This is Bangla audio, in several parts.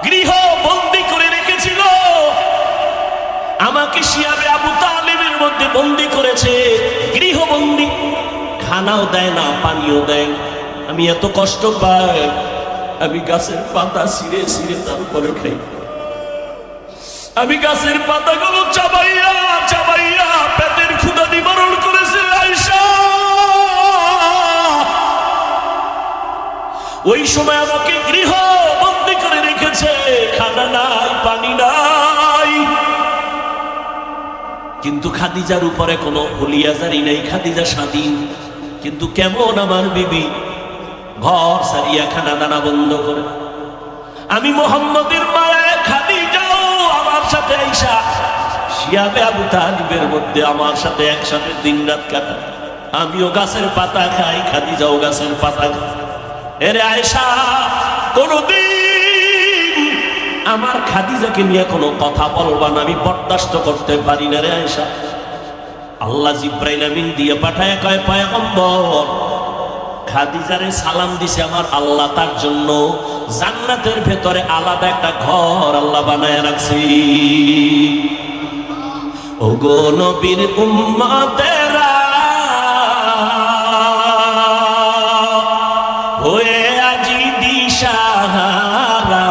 গৃহ বন্দী করে রেখেছিল, আমাকে শিয়াবে আবু তালেবের মধ্যে বন্দী করেছে, গৃহবন্দী। খানাও দেয় না, পানিও দেয়। আমি এত কষ্ট পাই, আমি গাছের পাতা ছিঁড়ে ছিঁড়ে তারপরে খাই। আমি গাছের পাতাগুলো চাবাইয়া চাবাইয়া পেটের ক্ষুধা নিবারণ করেছে আয়েশা। ওই সময় আমাকে গৃহ বন্দী করে রেখেছে, খানা নাই, পানি নাই। কিন্তু খাদিজার উপরে কোনো হুলিয়াজারি নাই, খাদিজা স্বাধীন। কিন্তু কেমন আমার বিবি ঘর সারিয়া খানা দানা বন্ধ করে। আমি মোহাম্মদের মায়ায় খাদিজাও আমার সাথে আইসা শিয়াবে আবু তালিবের মধ্যে আমার সাথে একসাথে দিন রাত কাটায়। আমিও গাছের পাতা খাই, খাদিজাও গাছের পাতা খাই। এরে আয়েশা, কোনদিন আমার খাদিজাকে নিয়ে কোনো কথা বলবা না, আমি বরদাস্ত করতে পারি না রে আয়েশা। আল্লাহ জিব্রাইল আমিন দিয়ে পাঠায় কয়, পয়গম্বর খাদিজারে সালাম দিছে আমার আল্লাহ, তার জন্য জান্নাতের ভেতরে আলাদা একটা ঘর আল্লাহ বানায় রাখছি। ওগো নবীর উম্মতেরা হয়ে আজি দিশাহারা,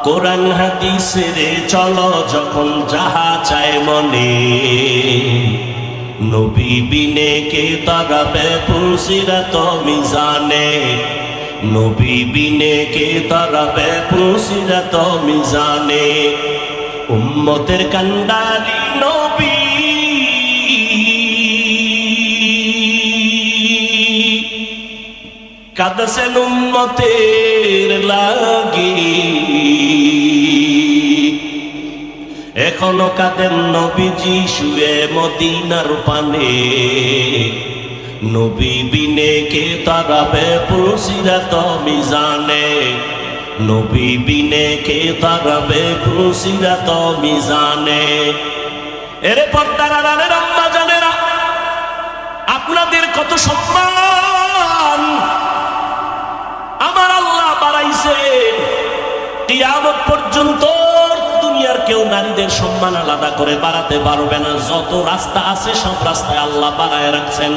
কোরআন হাদিসের চলো যখন যাহা চায় মনে, নবী বিনে কে তারাবে পুলসিরাত মিজানে, নবী বিনে কে তারাবে পুলসিরাত মিজানে। উম্মতের কান্ডারি নবী কাঁদছেন উম্মতের লাগি, এখনো কাঁদেন নবীজি শুয়ে মদিনার পানে, নবী বিনে কে তারাবে পুলসিরাত মিজানে, নবী বিনে কে তারাবে পুলসিরাত মিজানে। এরে পর্দার আড়ালের আম্মা জানেরা, আপনাদের কত সম্মান আমার আল্লাহ বাড়াইছে। কিয়ামত পর্যন্ত দুনিয়ার কেউ নারীদের সম্মান আলাদা করে বাড়াতে পারবে না। যত রাস্তা আছে সব রাস্তায় আল্লাহ বাড়ায় রাখছেন।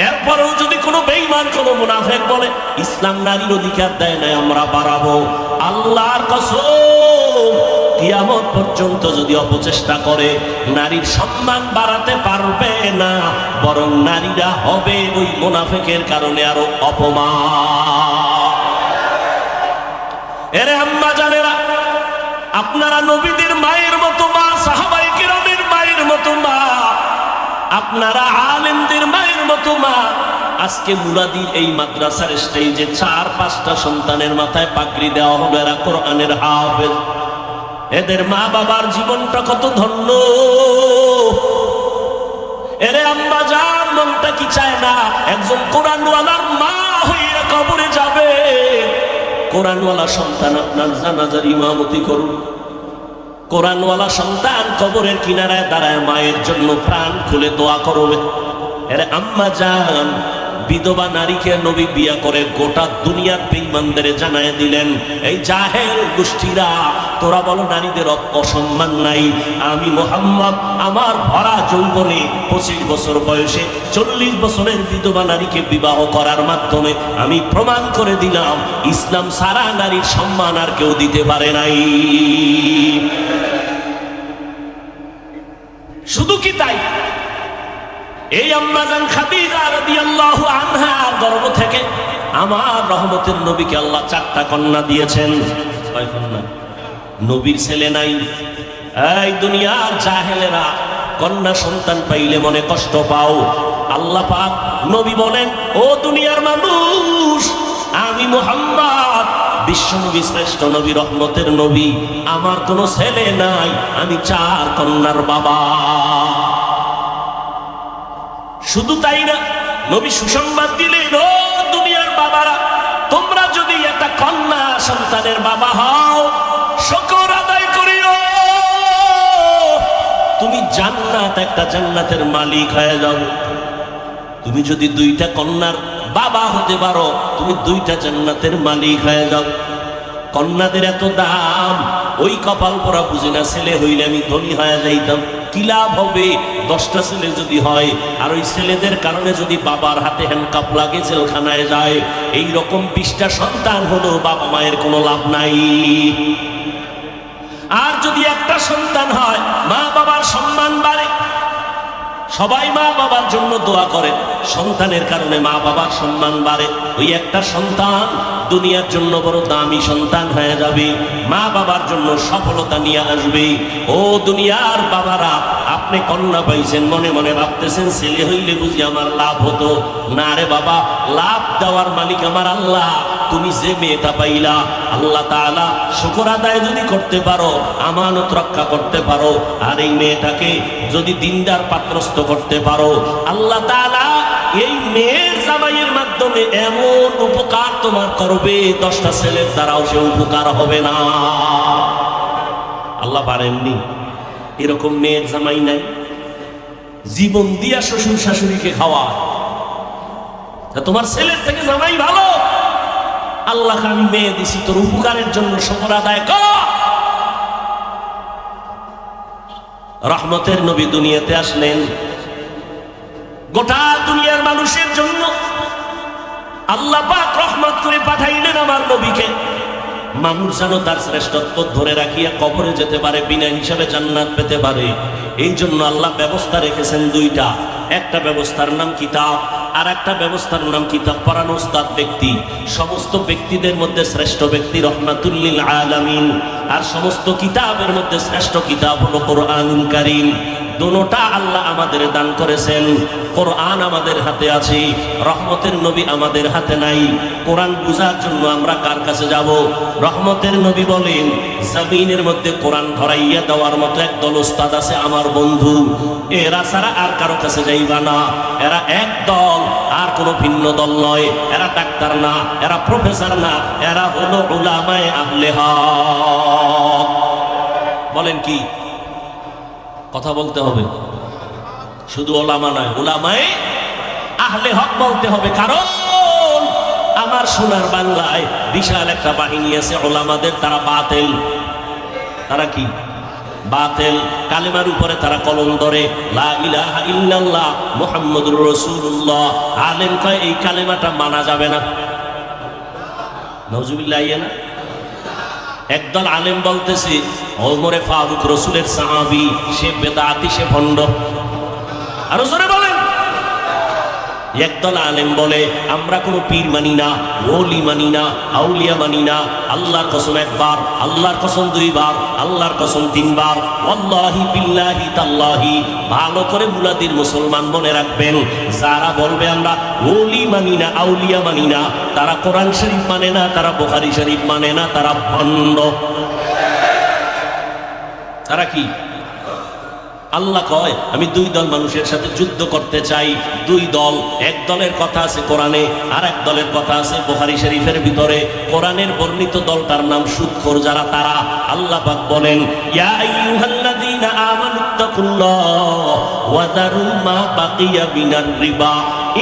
এরপরেও যদি কোনো বেঈমান, কোনো মুনাফিক বলে ইসলাম নারীর অধিকার দেয় না, আমরা বাড়াবো, আল্লাহর কসম কিয়ামত পর্যন্ত যদি অপচেষ্টা করে নারীর সম্মান বাড়াতে পারবে না, বরং নারীরা হবে ওই মুনাফিকের কারণে আরো অপমান। এরে আম্মা জানেরা, আপনারা নবীদের মায়ের মতো মা, সাহাবায়ে কেরামের মায়ের মতো মা, আপনারা আলেমদের মায়ের মতো মা। আজকে মুরাদির এই মাদ্রাসার স্টেজে 4-5টা সন্তানের মাথায় পাগড়ি দেওয়া হলো, এরা কোরআনের হাফেজ। এদের মা বাবার জীবনটা কত ধন্য। এরে আম্মা জান, মনটা কি চায় না একজন কোরআনওয়ালার মা হইয়া কবরে যাবে? কোরআনওয়ালা সন্তান আপনার জানাজার ইমামতি করুন। কোরআনওয়ালা সন্তান কবরের কিনারায় দাঁড়ায় মায়ের জন্য প্রাণ খুলে দোয়া করবে। এরে আম্মা জান, বিধবা নারীকে নবী বিয়া করে গোটা দুনিয়ার বেঈমানদের জানায় দিলেন, এই জাহেল গোষ্ঠীরা তোরা বলো নারীদের অসম্মান নাই, আমি মুহাম্মদ আমার ভরা যৌবনে 25 বছর বয়সে 40 বছরের বিধবা নারীকে বিবাহ করার মাধ্যমে আমি প্রমাণ করে দিলাম ইসলাম সারা নারীর সম্মান আর কেউ দিতে পারে নাই। শুধু কি তাই, এই আম্মা জান খাদিজা রাদিয়াল্লাহু আনহার গর্ভ থেকে আমার রহমতের নবীকে আল্লাহ 4টা কন্যা দিয়েছেন। কয় কন্যা? নবীর ছেলে নাই। এই দুনিয়ার জাহেলেরা কন্যা সন্তান পাইলে মনে কষ্ট পাও। আল্লাহ পাক নবী বলেন, ও দুনিয়ার মানুষ, আমি মুহাম্মদ বিশ্বনবী, শ্রেষ্ঠ নবী, রহমতের নবী, আমার কোনো ছেলে নাই, আমি 4 কন্যার বাবা। শুধু তাই না, নবী সুসংবাদ দিলেন, ও দুনিয়ার বাবারা, তোমরা যদি একটা কন্যা সন্তানের বাবা হও, শুকর আদায় করিও, তুমি জান্নাত, একটা জান্নাতের মালিক হয়ে যাও। তুমি যদি দুইটা কন্যার বাবা হতে পারো, তুমি দুইটা জান্নাতের মালিক হয়ে যাও। কন্যাদের এত দাম, ওই কপাল পরা বুঝি না ছেলে হইলে আমি ধনী হয়ে যাইতাম। কি লাভ হবে 10টা ছেলে যদি হয়, আর ওই ছেলেদের কারণে যদি বাবার হাতে হ্যান্ডকাপ লাগে, জেলখানায় যায়, এই রকম 20টা সন্তান হলো বাবা মায়ের কোনো লাভ নাই। আর যদি একটা সন্তান হয়, মা বাবার সম্মান বাড়ে। সবাই মা বাবার জন্য দোয়া করে, সন্তানের কারণে মা বাবার সম্মান বাড়ে। ওই একটা সন্তান দুনিয়ার জন্য বড় দামি সন্তান হয়ে যাবে, মা বাবার জন্য সফলতা নিয়ে আসবে। ও দুনিয়ার বাবারা, আপনি কন্যা পাইছেন, মনে মনে ভাবতেছেন ছেলে হইলে বুঝি আমার লাভ হতো। না রে বাবা, লাভ দেওয়ার মালিক আমার আল্লাহ। তুমি যে মেয়েটা পাইলা, আল্লাহ তাআলা শুকর আদায় যদি করতে পারো, আমানত রক্ষা করতে পারো, আর এই মেয়েটাকে যদি দিনদার পাত্রস্থ করতে পারো, আল্লাহ তাআলা এই মেয়ের জামাইয়ের মাধ্যমে এমন উপকার তোমার করবে, 10টা ছেলের দ্বারাও সে উপকার হবে না। আল্লাহ পারেননি? এরকম মেয়ের জামাই নাই? জীবন দিয়া শ্বশুর শাশুড়িকে খাওয়া, তোমার ছেলের থেকে জামাই ভালো। আল্লাহ আমি মেয়ে দিছি তোর উপকারের জন্য, শুকর আদায় কর। রহমতের নবী দুনিয়াতে আসলেন গোটা দুনিয়ার মানুষের জন্য। আল্লাহ পাক রহমত করে পাঠাইলেন আমার নবীকে। মানুষ যেন তার শ্রেষ্ঠত্ব ধরে রাখিয়া কবরে যেতে পারে, বিনা হিসাবে জান্নাত পেতে পারে। এই জন্য আল্লাহ ব্যবস্থা রেখেছেন দুইটা। একটা ব্যবস্থার নাম কিতাব, আর একটা ব্যবস্থার নাম কিতাব পড়ানো উস্তাদ ব্যক্তি। সমস্ত ব্যক্তিদের মধ্যে শ্রেষ্ঠ ব্যক্তি রহমাতুল লিল আলামিন, আর সমস্ত কিতাবের মধ্যে শ্রেষ্ঠ কিতাব হলো কোরআনুল কারীম। দুটোটা আল্লাহ আমাদের দান করেছেন। কোরআন আমাদের হাতে আছে, রহমতের নবী আমাদের হাতে নাই। কোরআন বুঝার জন্য আমরা কার কাছে যাব? রহমতের নবী বলেন, জমিনের মধ্যে কোরআন ধরাইয়া দেওয়ার মতো একদল ওস্তাদ আছে আমার বন্ধু, এরা ছাড়া আর কারো কাছে যাইবা না। এরা এক দল, আর কোনো ভিন্ন দল নয়। এরা ডাক্তার না, এরা প্রফেসর না, এরা হলো উলামায়ে আহলে হক। বলেন কি? কথা বলতে হবে, শুধু ওলামা নয়, উলামায়ে আহলে হক বলতে হবে। কারণ আমার সোনার বাংলায় বিশাল একটা বাহিনী আছে ওলামাদের, তারা বাতিল। তারা কি? বাতিল। কালেমার উপরে তারা কলম ধরে, লা ইলাহা ইল্লাল্লাহ মুহাম্মাদুর রাসূলুল্লাহ। আলেম কয় এই কালেমাটা মানা যাবে না। নাউজুবিল্লাহ। না, একদল আলেম বলতেছে ওমরে ফারুক রসুলের সাহাবী, সে বেদাতি, সে ভণ্ড। আর জোরে বলেন। একদল আলেম বলে আমরা কোনো পীর মানি না, ওলি মানি না, আউলিয়া মানি না। আল্লাহর কসম একবার, আল্লাহর কসম দুইবার, আল্লাহর কসম তিনবার, ওয়াল্লাহি বিল্লাহি তাল্লাহি। ভালো করে মুলাদির মুসলমান মনে রাখবেন, যারা বলবে আমরা ওলি মানি না, আউলিয়া মানি না, তারা কোরআন শরীফ মানে না, তারা বুখারী শরীফ মানে না, তারা ভণ্ড। তারা কি? আল্লাহ কয় আমি দুই দল মানুষের সাথে যুদ্ধ করতে চাই। দুই দল, এক দলের কথা আছে কোরআনে, আর এক দলের কথা আছে বুখারী শরীফের ভিতরে। কোরআনের বর্ণিত দলটার নাম সুদখোর যারা, তারা। আল্লাহ পাক বলেন, ইয়া আইয়ুহাল্লাযীনা আমানুত্তাকুল্লাহ ওয়া যারু মা বাকিয়া মিনার রিবা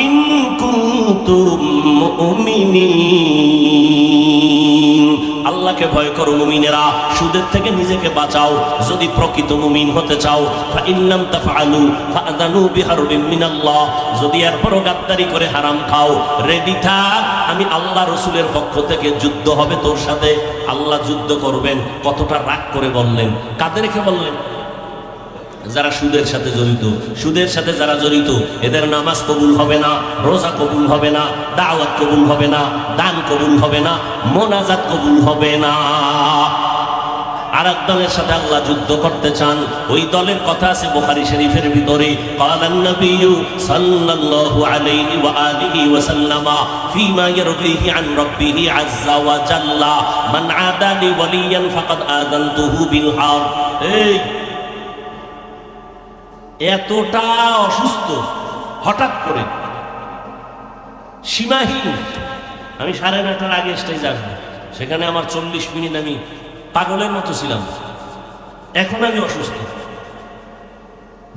ইন কুনতুম মুমিনিন। আল্লাহকে ভয় করো মুমিনেরা, সুদের থেকে নিজেকে বাঁচাও যদি প্রকৃত মুমিন হতে চাও। ফাইন্নাম তাফআলু ফাআযানু বিহারবিন মিনাল্লাহ। যদি এরপরও গাদ্দারি করে হারাম খাও, রেডি থাক, আমি আল্লাহ রসুলের পক্ষ থেকে যুদ্ধ হবে তোর সাথে। আল্লাহ যুদ্ধ করবেন। কতটা রাগ করে বললেন, কাদেরকে বললেন? যারা সুদের সাথে জড়িত। সুদের সাথে যারা জড়িত, এদের নামাজ কবুল হবে না, রোজা কবুল হবে না, দাওয়াত কবুল হবে না, দান কবুল হবে না, মোনাজাত কবুল হবে না। আর এক দলের সাথে আল্লাহ যুদ্ধ করতে চান। ওই দলের কথা আছে বুখারী শরীফের ভিতরে, ক্বালান নবিয়্যু সাল্লাল্লাহু আলাইহি ওয়া আলিহি ওয়া সাল্লামা ফীমা ইয়ারদিহি আন রাব্বিহি আযজা ওয়া জাল্লা মান আদালি ওয়ালিয়ান ফাকাদ আযানতুহু বিল হারব। এই এতটা অসুস্থ, হঠাৎ করে সীমাহীন। আমি 9:30টার আগে স্টেজ আসবো, সেখানে আমার 40 মিনিট আমি পাগলের মতো ছিলাম। এখন আমি অসুস্থ,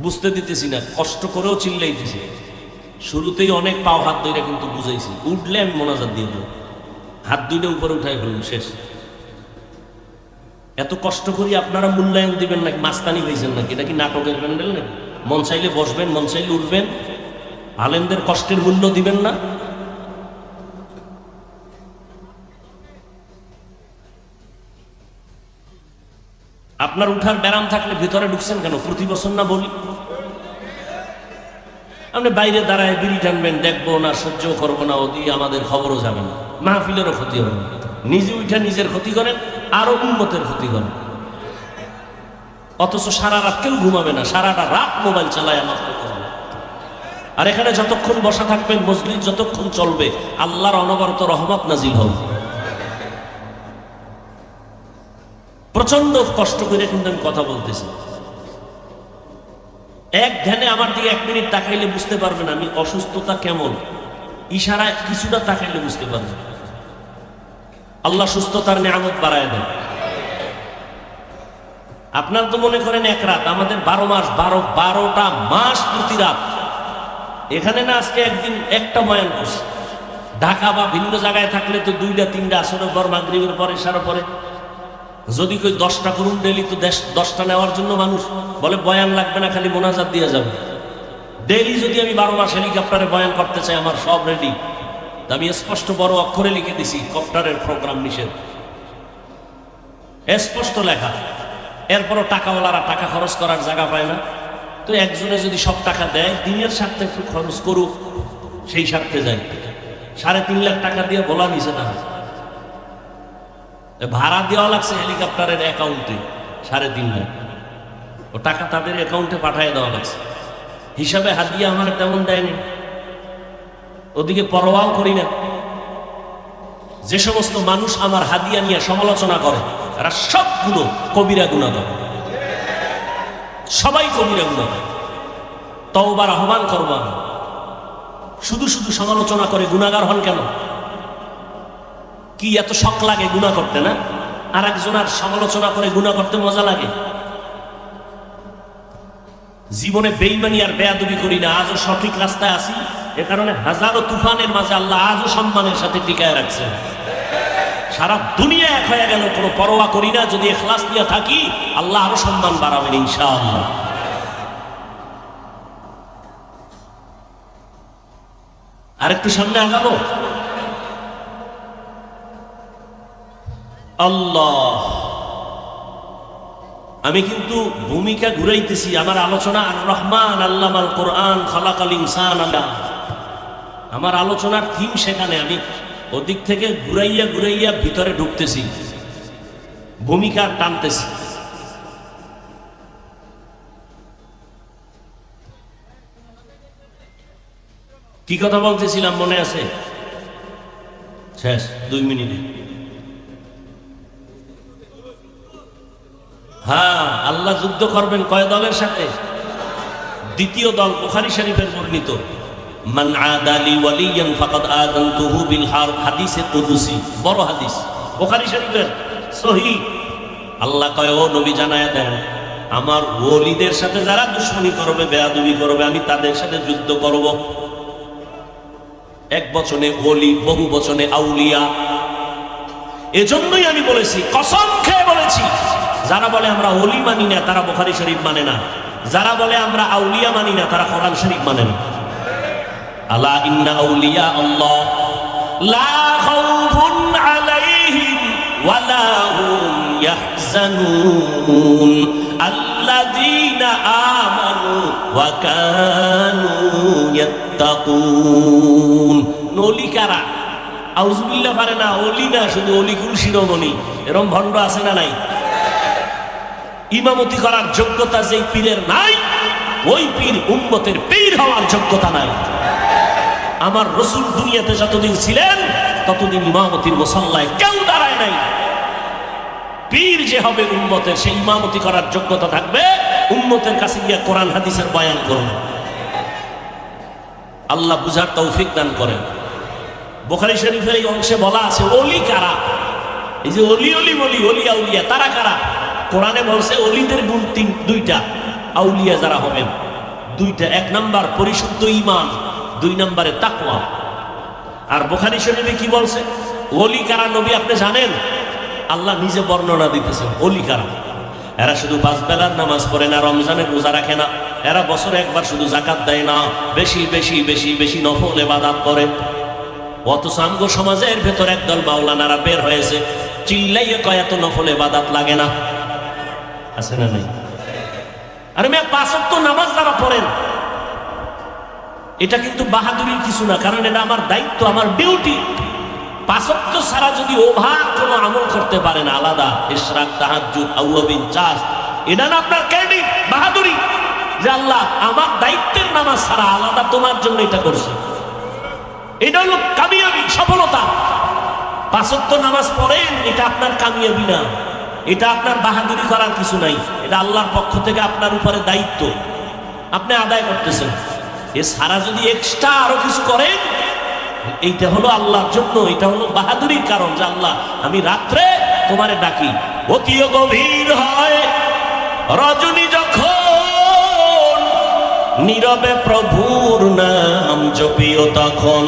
বুঝতে দিতেছি না, কষ্ট করেও চিল্লাইতেছি। শুরুতেই অনেক পাও হাত ধরে কিন্তু বুঝাইছি, উঠলে আমি মোনাজাত দিয়ে দেবো, হাত দুইটা উপরে উঠাই ফেলুন, শেষ। এত কষ্ট করি আপনারা মূল্যায়ন দিবেন নাকি মাস্তানি হয়েছেন নাকি? এটা কি নাটকের প্যান্ডেল নাকি? মন চাইলে বসবেন, মন চাইলে উঠবেন, আলেমদের কষ্টের মূল্য দিবেন না? আপনার উঠার ব্যারাম থাকলে ভিতরে ঢুকছেন কেন? প্রতি বছর না বলি আপনি বাইরে দাঁড়ায় বিড়ি টানবেন, দেখবো না, সহ্য করবো না, ওদি আমাদের খবরও যাবে না, মাহফিলেরও ক্ষতি হবে না। নিজে উঠা নিজের ক্ষতি করেন, আরো উন্মতের ক্ষতি করেন। অথচ সারা রাত কেউ ঘুমাবে না, সারাটা রাত মোবাইল চালায় আমার। আর এখানে যতক্ষণ বসা থাকবেন, মসজিদ যতক্ষণ চলবে, আল্লাহর অনবরত রহমত নাজিল হবে। প্রচন্ড কষ্ট করে কিন্তু আমি কথা বলতেছি। এক ধ্যানে আমার দিকে 1 মিনিট তাকাইলে বুঝতে পারবেন আমি অসুস্থতা কেমন, ইশারায় কিছুটা তাকাইলে বুঝতে পারবেন। আল্লাহ সুস্থতার নিয়ামত বাড়ায় দেন। আপনার তো মনে করেন এক রাত, আমাদের 12 মাস, 12টা মাস প্রতি রাত। এখানে না আজকে একদিন একটা বয়ান করছে, ঢাকা বা ভিন্ন জায়গায় থাকলে তো 2টা 3টা আসরের পর, মাগরিবের পরে, এশার পরে। যদি কই 10টা করুন ডেলি, তো 10টা নেওয়ার জন্য মানুষ বলে বয়ান লাগবে না, খালি মোনাজাত দিয়ে যাবে। ডেলি যদি আমি 12 মাস হেলিকপ্টারে বয়ান করতে চাই, আমার সব রেডি। আমি স্পষ্ট বড় অক্ষরে লিখে দিছি, কপ্টারের প্রোগ্রাম নিষেধ, স্পষ্ট লেখা। এরপরও টাকাওয়ালারা টাকা খরচ করার জায়গা পায় না, তো একজনে যদি সব টাকা দেয়, দিনের স্বার্থে একটু খরচ করুক, সেই স্বার্থে যায়। 3.5 লাখ টাকা দিয়ে বলা নিছে না, ভাড়া দেওয়া লাগছে হেলিকপ্টারের অ্যাকাউন্টে 3.5 লাখ, ও টাকা তাদের অ্যাকাউন্টে পাঠিয়ে দেওয়া লাগছে। হিসাবে হাদিয়া আমার তেমন দেয়নি, ওদিকে পরোয়াও করি না। যে সমস্ত মানুষ আমার হাদিয়া নিয়ে সমালোচনা করে, এরা সবগুলো কবিরা গুনাহ করে, সবাই কবিরা গুনাহ করে। তওবার আহ্বান করব আমি। শুধু শুধু সমালোচনা করে গুনাহগার হন কেন? কি এত শখ লাগে গুনাহ করতে না? আর একজনের সমালোচনা করে গুনাহ করতে মজা লাগে? জীবনে বেঈমানি আর বেয়াদবি করি না, আজও সঠিক রাস্তায় আছি। এ কারণে হাজারো তুফানের মাঝে আল্লাহ আজও সম্মানের সাথে টিকায় রাখছেন। সারা দুনিয়া এক হয়ে গেল, কোনো পরোয়া করি না। যদি ইখলাস নিয়ে থাকি, আল্লাহ আরো সম্মান বাড়াবেন ইনশাআল্লাহ। আরেকটু সামনে আগাবো। আল্লাহ, আমি কিন্তু ভূমিকা ঘুরাইতেছি। আমার আলোচনা আর রহমান আল্লামাল কোরআন খালাকাল ইনসান। আমার আলোচনার থিম সেখানে, আমি ওদিক থেকে ঘুরাইয়া ঘুরাইয়া ভিতরে ঢুকতেছি, ভূমিকা টানতেছি। কি কথা বলতেছিলাম মনে আছে? শেষ 2 মিনিটে। হ্যাঁ, আল্লাহ যুদ্ধ করবেন কয় দলের সাথে? দ্বিতীয় দল বুখারী শরীফের বর্ণিত, মান আদালি ওয়ালিয়ান ফাকাদ আযানতুহু বিল হারব, হাদিসে কুদসি, বড় হাদিস, বুখারী শরীফের সহিহ। আল্লাহ কয়, ও নবী জানায়া দেন, আমার ওলিদের সাথে যারা দুশমনী করবে, বেয়াদবি করবে, আমি তাদের সাথে যুদ্ধ করব। এক বচনে ওলি, বহু বচনে আউলিয়া। এজন্যই আমি বলেছি, কসম খেয়ে বলেছি, যারা বলে আমরা ওলি মানি না, তারা বুখারী শরীফ মানে না। যারা বলে আমরা আউলিয়া মানি না, তারা কোরআন শরীফ মানে না। আলা ইন্না আউলিয়া আল্লাহ লা খাউফুন আলাইহিম ওয়া লা হুম ইয়াহজানুন আল্লাযীনা আমানু ওয়া কানু ইয়াত্তাকুন। ওলি কারা? আউযুবিল্লাহ পারে না, ওলি না, শুধু অলিকুল শিরোমণি। এরকম ভণ্ড আছে না নাই? ইমামতি করার যোগ্যতা যেই পীরের নাই, ওই পীর উম্মতের পীর হওয়ার যোগ্যতা নাই। আমার রাসূল দুনিয়াতে যতদিন ছিলেন, ততদিন ইমামতির মুসাল্লায় কেউ দাঁড়ায় নাই। পীর যে হবে উম্মতের, সেই ইমামতি করার যোগ্যতা থাকবে, উম্মতের কাছে গিয়ে কোরআন হাদিসের বয়ান করুন। আল্লাহ বুঝার তৌফিক দান করেন। বুখারী শরীফের এই অংশে বলা আছে ওলি কারা। এই যে ওলি ওলি বলি, ওলি আউলিয়া, তারা কারা? কোরআনে বলছে ওলিদের গুণ 2টা, আউলিয়া যারা হবেন 2টা। 1 নাম্বার পরিশুদ্ধ ঈমান, 2 নম্বরে তাকওয়া। আর বুখারী শরীফে কি বলছে? ওলি কারা নবী আপনি জানেন? আল্লাহ নিজে বর্ণনা দিতেছেন ওলি কারা। এরা শুধু 5 বেলার নামাজ পড়ে না, রমজানের রোজা রাখে না, এরা বছরে একবার শুধু যাকাত দেয় না, বেশি বেশি বেশি বেশি নফল ইবাদত করে। অথচ আমগো সমাজের ভেতর একদল মাওলানারা বের হয়েছে, চিল্লাইয়ে কয় এত নফল ইবাদত লাগে না। আছে না নাই? আরে মেয়ে 5 ওয়াক্ত নামাজ যারা পড়েন, এটা কিন্তু বাহাদুরির কিছু না, কারণ এটা আমার দায়িত্ব, আমার ডিউটি। 5 ওয়াক্ত ছাড়া যদি ওভার কোনো আমল করতে পারেন আলাদা, ইশরাক, তাহাজ্জুদ, আউয়াবিন, চাষ, এটা না আপনার ক্রেডিট, বাহাদুরি, যে আল্লাহ আমার দায়িত্বের নামাজ ছাড়া আলাদা তোমার জন্য এটা করছে। এটা হলো কামিয়াবি, সফলতা। 5 ওয়াক্ত নামাজ পড়েন, এটা আপনার কামিয়াবি না, এটা আপনার বাহাদুরি করার কিছু নাই, এটা আল্লাহর পক্ষ থেকে আপনার উপরে দায়িত্ব, আপনি আদায় করতেছেন। এ সারা যদি এক্সট্রা আরো কিছু করেন, এইটা হলো আল্লাহর জন্য, এটা হলো বাহাদুরির কারণ, যে আল্লাহ আমি রাত্রে তোমারে ডাকি। অতিও গভীর হয় রজনী যখন, নীরবে প্রভুর নাম জপিও তখন,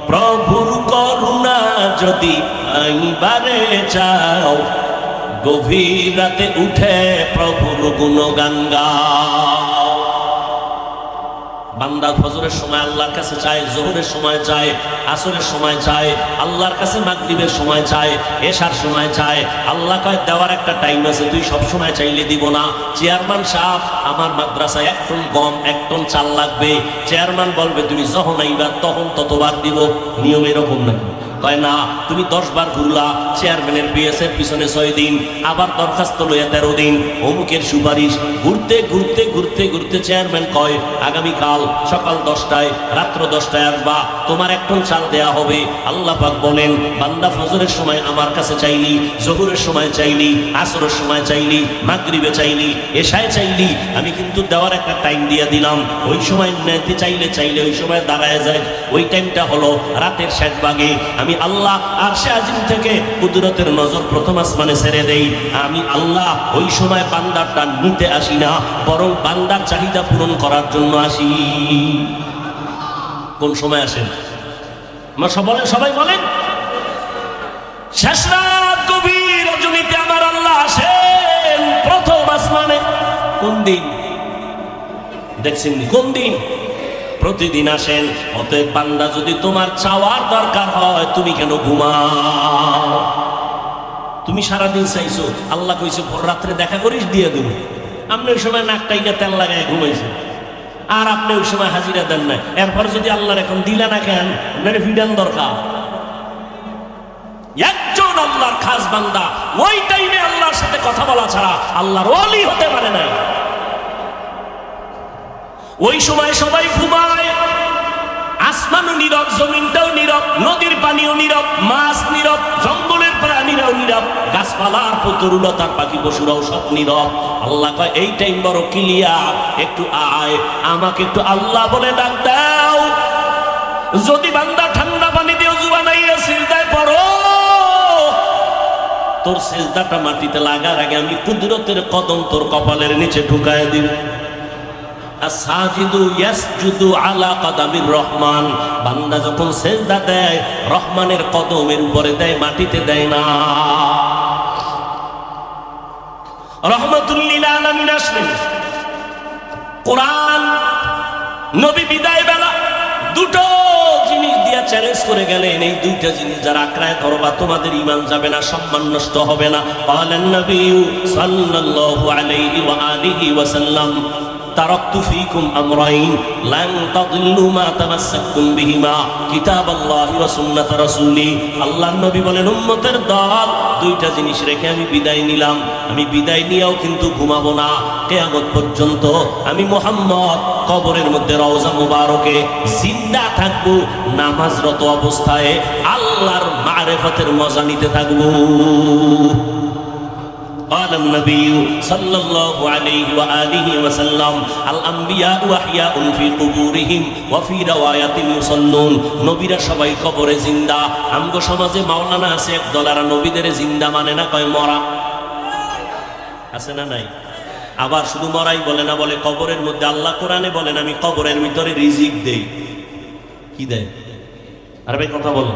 প্রভুর করুণা যদি আইবারে চাও, গভীর রাতে উঠে প্রভুর গুণগান গাও। বান্দা ফজরের সময় আল্লাহর কাছে চায়, যোহরের সময় চায়, আসরের সময় চায়, আল্লাহর কাছে মাগরিবের সময় চায়, এশার সময় চায়। আল্লাহ কয় দেওয়ার একটা টাইম আছে, তুই সব সময় চাইলে দিব না। চেয়ারম্যান সাহেব, আমার মাদ্রাসায় 1 টন গম 1 টন চাল লাগবে, চেয়ারম্যান বলবে তুমি যখন আইবা তখন ততবার দিব। নিয়ম এরকম নাকি? কয় না, তুমি 10 বার ঘুরলা, চেয়ারম্যানের বিএসের পিছনে 6 দিন, আবার দরখাস্ত লইয়া 13 দিন, অমুকের সুপারিশ, ঘুরতে ঘুরতে ঘুরতে ঘুরতে চেয়ারম্যান কয় আগামীকাল সকাল 10টায় রাত্র 10টায় আসবা, তোমার 1 টন চাল দেয়া হবে। আল্লাহ পাক বলেন, বান্দা ফজরের সময় আমার কাছে চাইলি, যোহরের সময় চাইলি, আসরের সময় চাইলি, মাগরিবে চাইলি, এশায় চাইলি, আমি কিন্তু দেওয়ার একটা টাইম দিয়ে দিলাম। ওই সময় নিতে চাইলে ওই সময় দাঁড়ায় যায়, ওই টাইমটা হলো রাতের শেষ ভাগে। আমি আল্লাহ আরশে আজিম থেকে কুদরতের নজর প্রথম আসমানে ছেড়ে দেই। আমি আল্লাহ ওই সময় বান্দারটা নিতে আসি না, বরং বান্দার চাহিদা পূরণ করার জন্য আসি। কোন সময় আসেন? সবাই বলেন, শেষ রাত গভীর রজনীতে আমার আল্লাহ আসেন প্রথম আসমানে। কোন দিন দেখছেন? কোন দিন? প্রতিদিন আসেন। অতএব বান্দা, যদি তোমার চাওয়ার দরকার হয়, তুমি কেন ঘুমাও? তুমি সারাদিন চাইছো, আল্লাহ কইছে ভোর রাত্রে দেখা করিস, দিয়ে দেব। আপনি ওই সময় নাকটাইটা তেল লাগায় ঘুমাইছে, আর আপনি ওই সময় হাজিরা দেন না। এরপর যদি আল্লাহর এখন দিলা না কেন, আপনার ভিডান দরকার। একজন আল্লাহর খাস বান্দা ওই টাইমে আল্লাহর সাথে কথা বলা ছাড়া আল্লাহর ওলি হতে পারে না। ওই সময় সবাই ঘুমায়, আসমানও নীরব, জমিনটাও নীরব, নদীর পানিও নীরব, মাছ নীরব, জঙ্গলের প্রাণীরাও নীরব, গাছপালার তরুলতার পাখি পশুরাও সব নীরব। আল্লাহ কয় এই টাইম বড় ক্লিয়ার, একটু আয়, আমাকে একটু আল্লাহ বলে ডাক দাও। যদি বান্দা ঠান্ডা পানি দিয়ে ওযু বানাইয়া সিজদায় পড়ো, তোর সিজদাটা মাটিতে লাগার আগে আমি কুদরতের কদম তোর কপালের নিচে ঢুকায় দিব। সাজিদু ইয়াসজুদু আলা কদামির রহমান, বান্দা যখন সেজদা দেয় রহমানের কদমের উপরে দেয়, মাটিতে দেয় না। রহমাতুল লিল আলামিন আসলেন, কোরআন নবী বিদায় বেলা দুটো জিনিস দিয়া চ্যালেঞ্জ করে গেলেন, এই দুইটা জিনিস যারা আঁকড়ায় ধরবা তোমাদের ঈমান যাবে না, সম্মান নষ্ট হবে না। ক্বালান নবী সাল্লাল্লাহু আলাইহি ওয়া আলিহি ওয়াসাল্লাম, তারাকতু ফীকুম আমরাইন লান তাদিল্লু মা তামাসসাকতুম বিহিমা কিতাবাল্লাহি ওয়া সুন্নাত রাসূলি। আল্লাহর নবী বলেন, উম্মতের দল, দুইটা জিনিস রেখে আমি বিদায় নিলাম। আমি বিদায় নিয়েও কিন্তু ঘুমাবো না, কিয়ামত পর্যন্ত আমি মুহাম্মদ কবরের মধ্যে রওজা মুবারকে জিন্দা থাকবো, নামাজরত অবস্থায় আল্লাহর মারিফতের মজা নিতে থাকবো। قال النبي صلى الله عليه وآله وسلم الأنبياء أحياء في قبورهم وفي رواية يصلون। নবীরা সবাই কবরে জিন্দা। আমগো সমাজে মাওলানা আছে একদল, আর নবীদের জিন্দা মানে না, কয় মরা। আছে না নাই? আবার শুধু মরাই বলে না, বলে কবরের মধ্যে আল্লাহ কোরআনে বলেন আমি কবরের ভিতরে রিজিক দেই। কি দেয়? আর ভাই কথা বলে,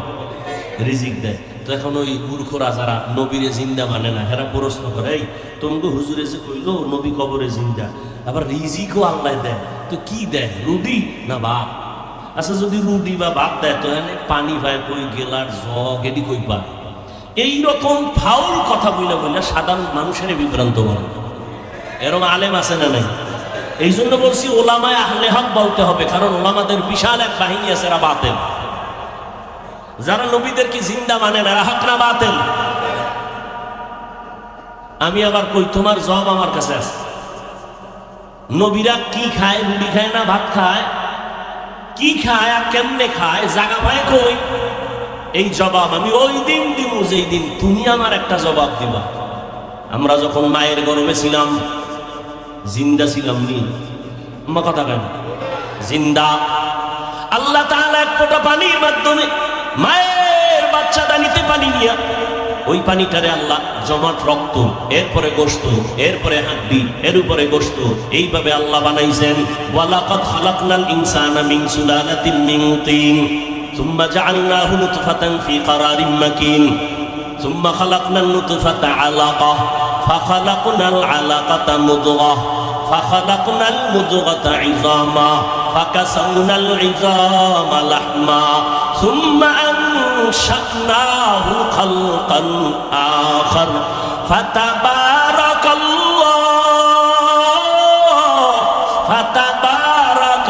রিজিক দেয়। তো এখন ওই মূর্খরা যারা নবীরে জিন্দা মানে না, হেরা প্রশ্ন করে, এই তোমরা হুজুরে যে কইলো নবী কবরে জিন্দা, আবার রিজিকও আল্লাহ দেয়, তো কি দেয়, রুটি না ভাত? আচ্ছা যদি রুটি বা ভাত দেয় তো এনে পানি পায় কই, গেলার জগ এটি কই পায়? এইরকম ফাউল কথা বইলা বইলা সাধারণ মানুষের বিভ্রান্ত করে। এরকম আলেম আছে না নাই? এই জন্য বলছি ওলামায়ে আহলে হক বলতে হবে, কারণ ওলামাদের বিশাল এক বাহিনী আছে, এরা বাতেল। যারা নবীদেরকে জিন্দা মানে না, এরা হক না বাতেল? আমি আবার কই, তোমার জবাব আমার কাছে আছে। নবীরা কি খায়? রুটি খায় না ভাত খায়? কি খায় আর কেমনে খায়? জাগা পায় কই? এই জবাব আমি ওই দিন দিব যেই দিন তুমি আমার একটা জবাব দিবা। আমরা যখন মায়ের গর্ভে ছিলাম, জিন্দা ছিলাম নি? আমার কথা কেন? জিন্দা। আল্লাহ তাআলা এক ফোঁটা পানির মাধ্যমে মায়ের বাচ্চা দানিতে পানি নিয়া ওই পানিটারে আল্লাহ জমাট রক্ত, এরপরে গোশত, এরপরে হাড্ডি, এর উপরে গোশত, এইভাবে আল্লাহ বানাইছেন। ওয়ালাকাদ খালাকনাল ইনসানা মিন সুলালাতিন মিন তিন ثم جعلناه نطفة في قرار مكين ثم خلقنا النطفة علقة فخلقنا العلقة مضغة فخلقنا المضغة عظاما فكسونا العظام لحما ثم أنشأناه خلقا آخر فتبارك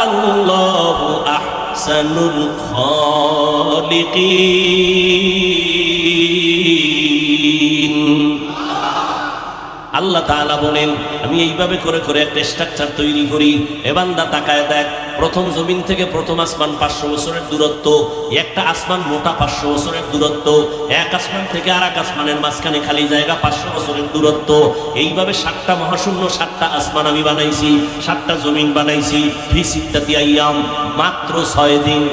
الله أحسنul খালিকিন। আল্লাহ তাআলা বলেন, আমি এইভাবে করে করে একটা স্ট্রাকচার তৈরি করি। এ বান্দা তাকায় দেখ, প্রথম জমিন থেকে প্রথম আসমান 500 বছরের দূরত্ব, একটা আসমান মোটা 500 বছরের দূরত্ব, এক আসমান থেকে আর এক আসমানের মাঝখানে খালি জায়গা 500 বছরের দূরত্ব। এইভাবে 7টা মহাশূন্য, 7টা আসমান আমি বানাইছি, 7টা জমিন বানাইছি। ফি সিত্তাতি আইয়াম, মাত্র 6 দিন।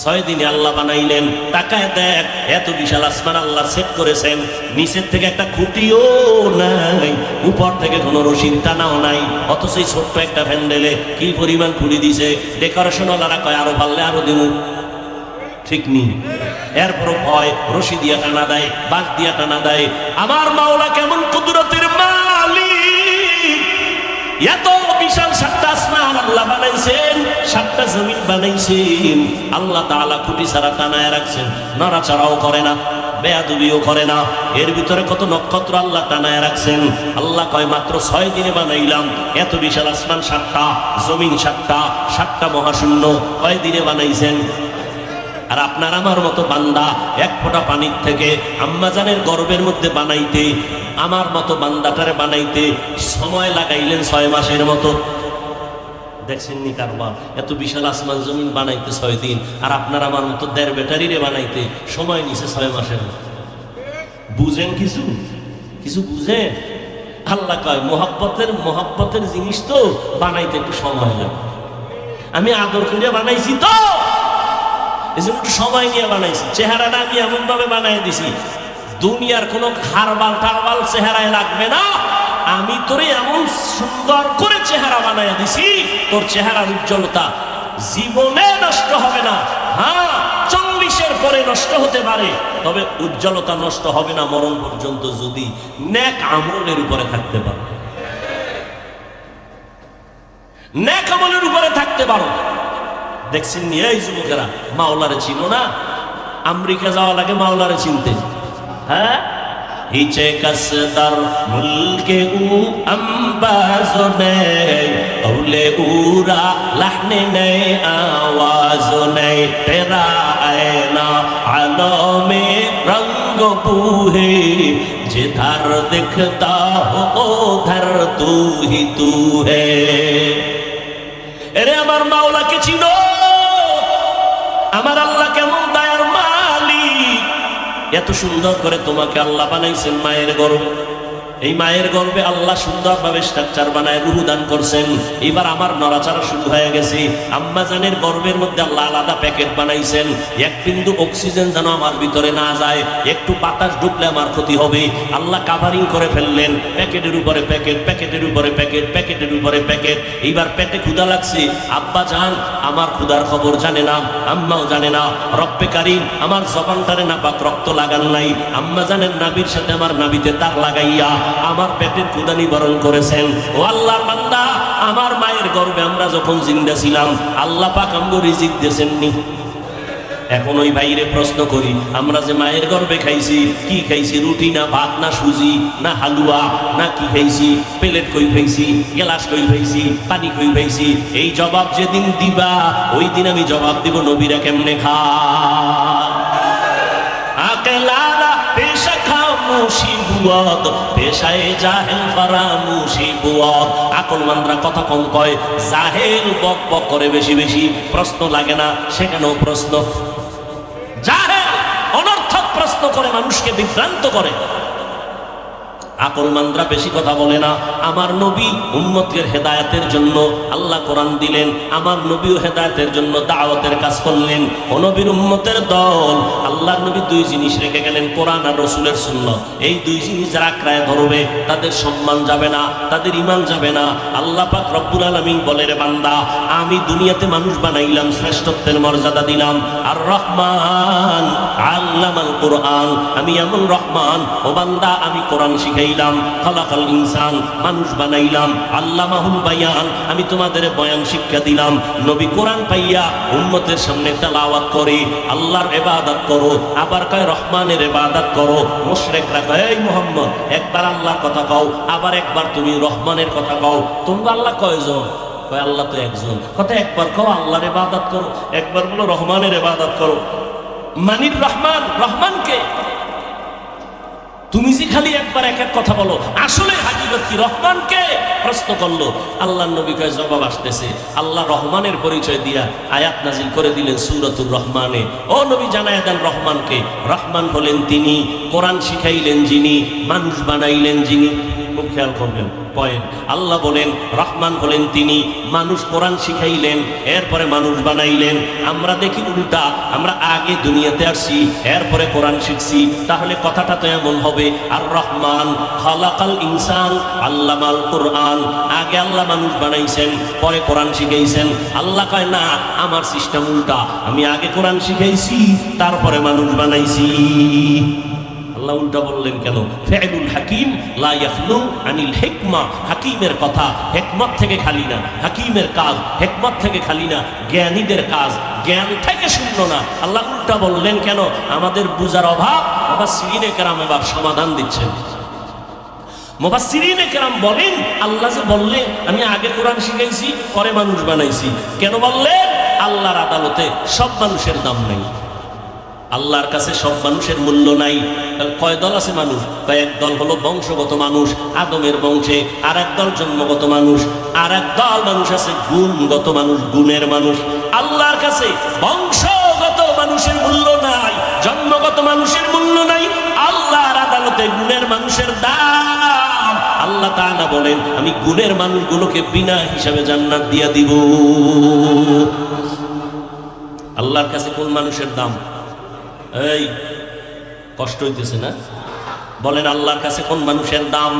6 দিনে আল্লাহ বানাইলেন। তাকায় দেখ, এত বিশাল আসমান আল্লাহ সেট করেছেন, নিচের থেকে একটা খুঁটিও নাই, উপর থেকে কোনো রশিদ টানাও নাই, অথচ এই ছোট্ট একটা প্যান্ডেলে কি পরিমাণ খুঁড়ি দিছে। ডেকোরেশন ওয়ালারা কয় আরো পারলে আরো দিব, ঠিক নি? এরপরও ভয়, রশি দিয়া টানা দেয়, বাঁশ দিয়া টানা দেয়। আমার মাওলা কেমন কুদরতের মালিক! এত বিশাল 7টা আসমান আল্লাহ বানাইছেন, 7টা জমিন বানাইছেন। আল্লাহ তাআলা খুঁটি ছাড়া টানায় রাখছেন, নড়াচড়াও করে না, বেয়াদবিও করে না। এর ভিতরে কত নক্ষত্র আল্লাহ টানায় রাখছেন। আল্লাহ কয় মাত্র 6 দিনে বানাইলাম এত বিশাল আসমান 7টা, জমিন 7টা, 7টা মহাশূন্য কয় দিনে বানাইছেন? আর আপনার আমার মতো বান্দা এক ফোঁটা পানির থেকে আম্মাজানের গর্ভের মধ্যে বানাইতে, আমার মতো বান্দাটারে বানাইতে সময় লাগাইলেন 6 মাসের মতো। দেখছেন নি কারবার? এত বিশাল আসমান জমিন বানাইতে 6 দিন, আর আপনার আমার মতো 1.5 ব্যাটারিরে বানাইতে সময় নিছে 6 মাসের মতো। বুঝেন কিছু? কিছু বুঝেন? আল্লাহ কয় মহব্বতের জিনিস তো বানাইতে একটু সময় লাগে। আমি আদর করে বানাইছি তো, এজন্য একটু সময় নিয়ে বানাইছি। চেহারাটা আমি এমন ভাবে বানাই দিছি, দুনিয়ার কোনো হারবাল টারবাল চেহারায় লাগবে না। আমি তোরে এমন সুন্দর করে চেহারা বানাইয়া দিছি, তোর চেহারার উজ্জ্বলতা জীবনে নষ্ট হবে না। হ্যাঁ, 40-এর পরে নষ্ট হতে পারে, তবে উজ্জ্বলতা নষ্ট হবে না মরণ পর্যন্ত, যদি নেক আমলের উপরে থাকতে পারো। নেক আমলের উপরে থাকতে পারো। দেখছেন নি এই যুবকেরা মাওলারে চিনো না? আমেরিকা যাওয়া লাগে মাওলারে চিনতে। হ্যাঁ, হিচে কসদার মুলকে উ আম্বাজ নেই, औले उरा लहने नए आवाज नए, तेरा आईना आलो में रंग बूहे, जिधर दिखता हो उधर तू ही तू है। এরে আমার মাওলাকে চিনো? আমার আল্লাহ কেমন দয়ার মালিক! এত সুন্দর করে তোমাকে আল্লাহ বানাইছেন মায়ের গর্ভ। এই মায়ের গর্ভে আল্লাহ সুন্দরভাবে স্ট্রাকচার বানায় রূহ দান করছেন। এবার আমার নড়াচড়া শুরু হয়ে গেছে। আম্মা জানের গর্ভের মধ্যে আল্লাহ আলাদা প্যাকেট বানাইছেন, এক বিন্দু অক্সিজেন যেন আমার ভিতরে না যায়, একটু বাতাস ঢুকলে আমার ক্ষতি হবে। আল্লাহ কাভারিং করে ফেললেন, প্যাকেটের উপরে প্যাকেট, প্যাকেটের উপরে প্যাকেট, প্যাকেটের উপরে প্যাকেট। এইবার পেটে ক্ষুধা লাগছে, আব্বা জান আমার ক্ষুধার খবর জানে না, আম্মাও জানে না। রব্বে কারিম আমার জবানটারে না পাক রক্ত লাগান নাই, আম্মা জানের নাভির সাথে আমার নাভিতে তার লাগাইয়া আমার পেটের ক্ষুধা নিবারণ করেছেন। ও আল্লাহর বান্দা, আমার মায়ের গর্ভে আমরা যখন জিন্দা ছিলাম আল্লাহ পাক আমগো রিজিক দিয়েছেননি? এখন ওই ভাইরে প্রশ্ন করি, আমরা যে মায়ের গর্ভে খাইছি, কি খাইছি? রুটি না ভাত না সুজি না হালুয়া না কি খাইছি? প্লেট কই খাইছি, গ্লাস কই খাইছি, পানি কই খাইছি? এই জবাব যেদিন দিবা ওই দিন আমি জবাব দিব নবীরা কেমনে খায়। আকেলারা পেশা খামোশি বুয়াদ, পেশায় জাহেল ফারামুশি বুয়াদ। আকল মানরা কথা কম কয়, জাহেল বক বক করে বেশি বেশি, প্রশ্ন লাগে না সেখানেও প্রশ্ন। জাহেল অনর্থক প্রশ্ন করে মানুষকে বিভ্রান্ত করে। আকল মানরা বেশি কথা বলে না। আমার নবী উম্মতের হেদায়েতের জন্য আল্লাহ কোরআন দিলেন, আমার নবীও হেদায়েতের জন্য দাওয়াতের কাজ করলেন। ও নবীর উম্মতের দল, আল্লাহর নবী দুই জিনিস রেখে গেলেন, কোরআন আর রাসূলের সুন্নাহ। এই দুই জিনিস যারা আঁকড়ায় ধরবে তাদের সম্মান যাবে না, তাদের ঈমান যাবে না। আল্লাহ পাক রব্বুল আলামিন বলে, রে বান্দা, আমি দুনিয়াতে মানুষ বানাইলাম, শ্রেষ্ঠত্বের মর্যাদা দিলাম। আর রহমান আল্লামাল কোরআন, আমি এমন রহমান, ও বান্দা আমি কোরআন শিখাই খালাকাল ইনসান, মানুষ বানাইলাম। আল্লামাহুল বায়ান, আমি তোমাদের বয়ান শিক্ষা দিলাম। নবী কোরআন পাইয়া উম্মতের সামনে তেলাওয়াত করে আল্লাহর ইবাদত করো, আবার কয় রহমানের ইবাদত করো। মুশরিকরা কয়, এই মুহাম্মদ একবার আল্লাহর কথা কও, আবার একবার তুমি রহমানের কথা কও। তোমরা আল্লাহ কয়জন? কয় আল্লাহ তো একজন। কথা একবার কও আল্লাহর ইবাদত করো, একবার বলো রহমানের ইবাদত করো। মানির রহমান, রহমানকে তুমি যে খালি একবার এক এক কথা বলো, আসলে হাকিকত কি? রহমানকে প্রশ্ন করলো। আল্লাহর নবী কয় জবাব আসতেছে। আল্লাহ রহমানের পরিচয় দিয়া আয়াত নাজিল করে দিলেন সূরাতুর রহমানে। ও নবী জানায়া দেন রহমানকে। রহমান হলেন তিনি, কোরআন শিখাইলেন যিনি, মানুষ বানাইলেন যিনি। খুব খেয়াল করবেন পয়েন্ট। আল্লাহ বলেন রহমান হলেন তিনি, মানুষ কোরআন শিখাইলেন, এরপরে মানুষ বানাইলেন। আমরা দেখি উল্টা, আমরা আগে দুনিয়াতে আসছি এরপরে কোরআন শিখছি। তাহলে কথাটা তো এমন হবে, আর রহমান খালাকাল ইনসান আল্লামাল কোরআন, আগে আল্লাহ মানুষ বানাইছেন পরে কোরআন শিখাইছেন। আল্লাহ কয় না, আমার সিস্টেম উল্টা, আমি আগে কোরআন শিখাইছি তারপরে মানুষ বানাইছি। আল্লাহ উল্টা বললেন কেন? ফিআলুল হাকিম লা ইয়াখলু আনিল হিকমা, হাকিমের কথা হিকমত থেকে খালি না, হাকিমের কাজ হিকমত থেকে খালি না, জ্ঞানীদের কাজ জ্ঞান থেকে শূন্য না। আল্লাহ উল্টা বললেন কেন? আমাদের বুঝার অভাব। মুফাসসিরিনে কেরাম এবার সমাধান দিচ্ছেন। মুফাসসিরিনে কেরাম বলেন, আল্লাহ যে বললেন আমি আগে কোরআন শিখাইছি পরে মানুষ বানাইছি, কেন বললেন? আল্লাহর আদালতে সব মানুষের দাম নেই, আল্লাহর কাছে সব মানুষের মূল্য নাই। কয় দল আছে মানুষ? কয়েক দল হলো বংশগত মানুষ, আদমের বংশে, আর এক দল জন্মগত মানুষ, আর এক দল মানুষ আছে গুণগত মানুষ, গুণের মানুষ। আল্লাহর কাছে বংশগত মানুষের মূল্য নাই, জন্মগত মানুষের মূল্য নাই। আল্লাহর আদালতে গুণের মানুষের দাম। আল্লাহ তাআলা বলেন আমি গুণের মানুষগুলোকে বিনা হিসাবে জান্নাত দিয়া দিব। আল্লাহর কাছে কোন মানুষের দাম? এই কষ্ট হইতেছে না? বলেন আল্লাহর কাছে কোন মানুষের দাম?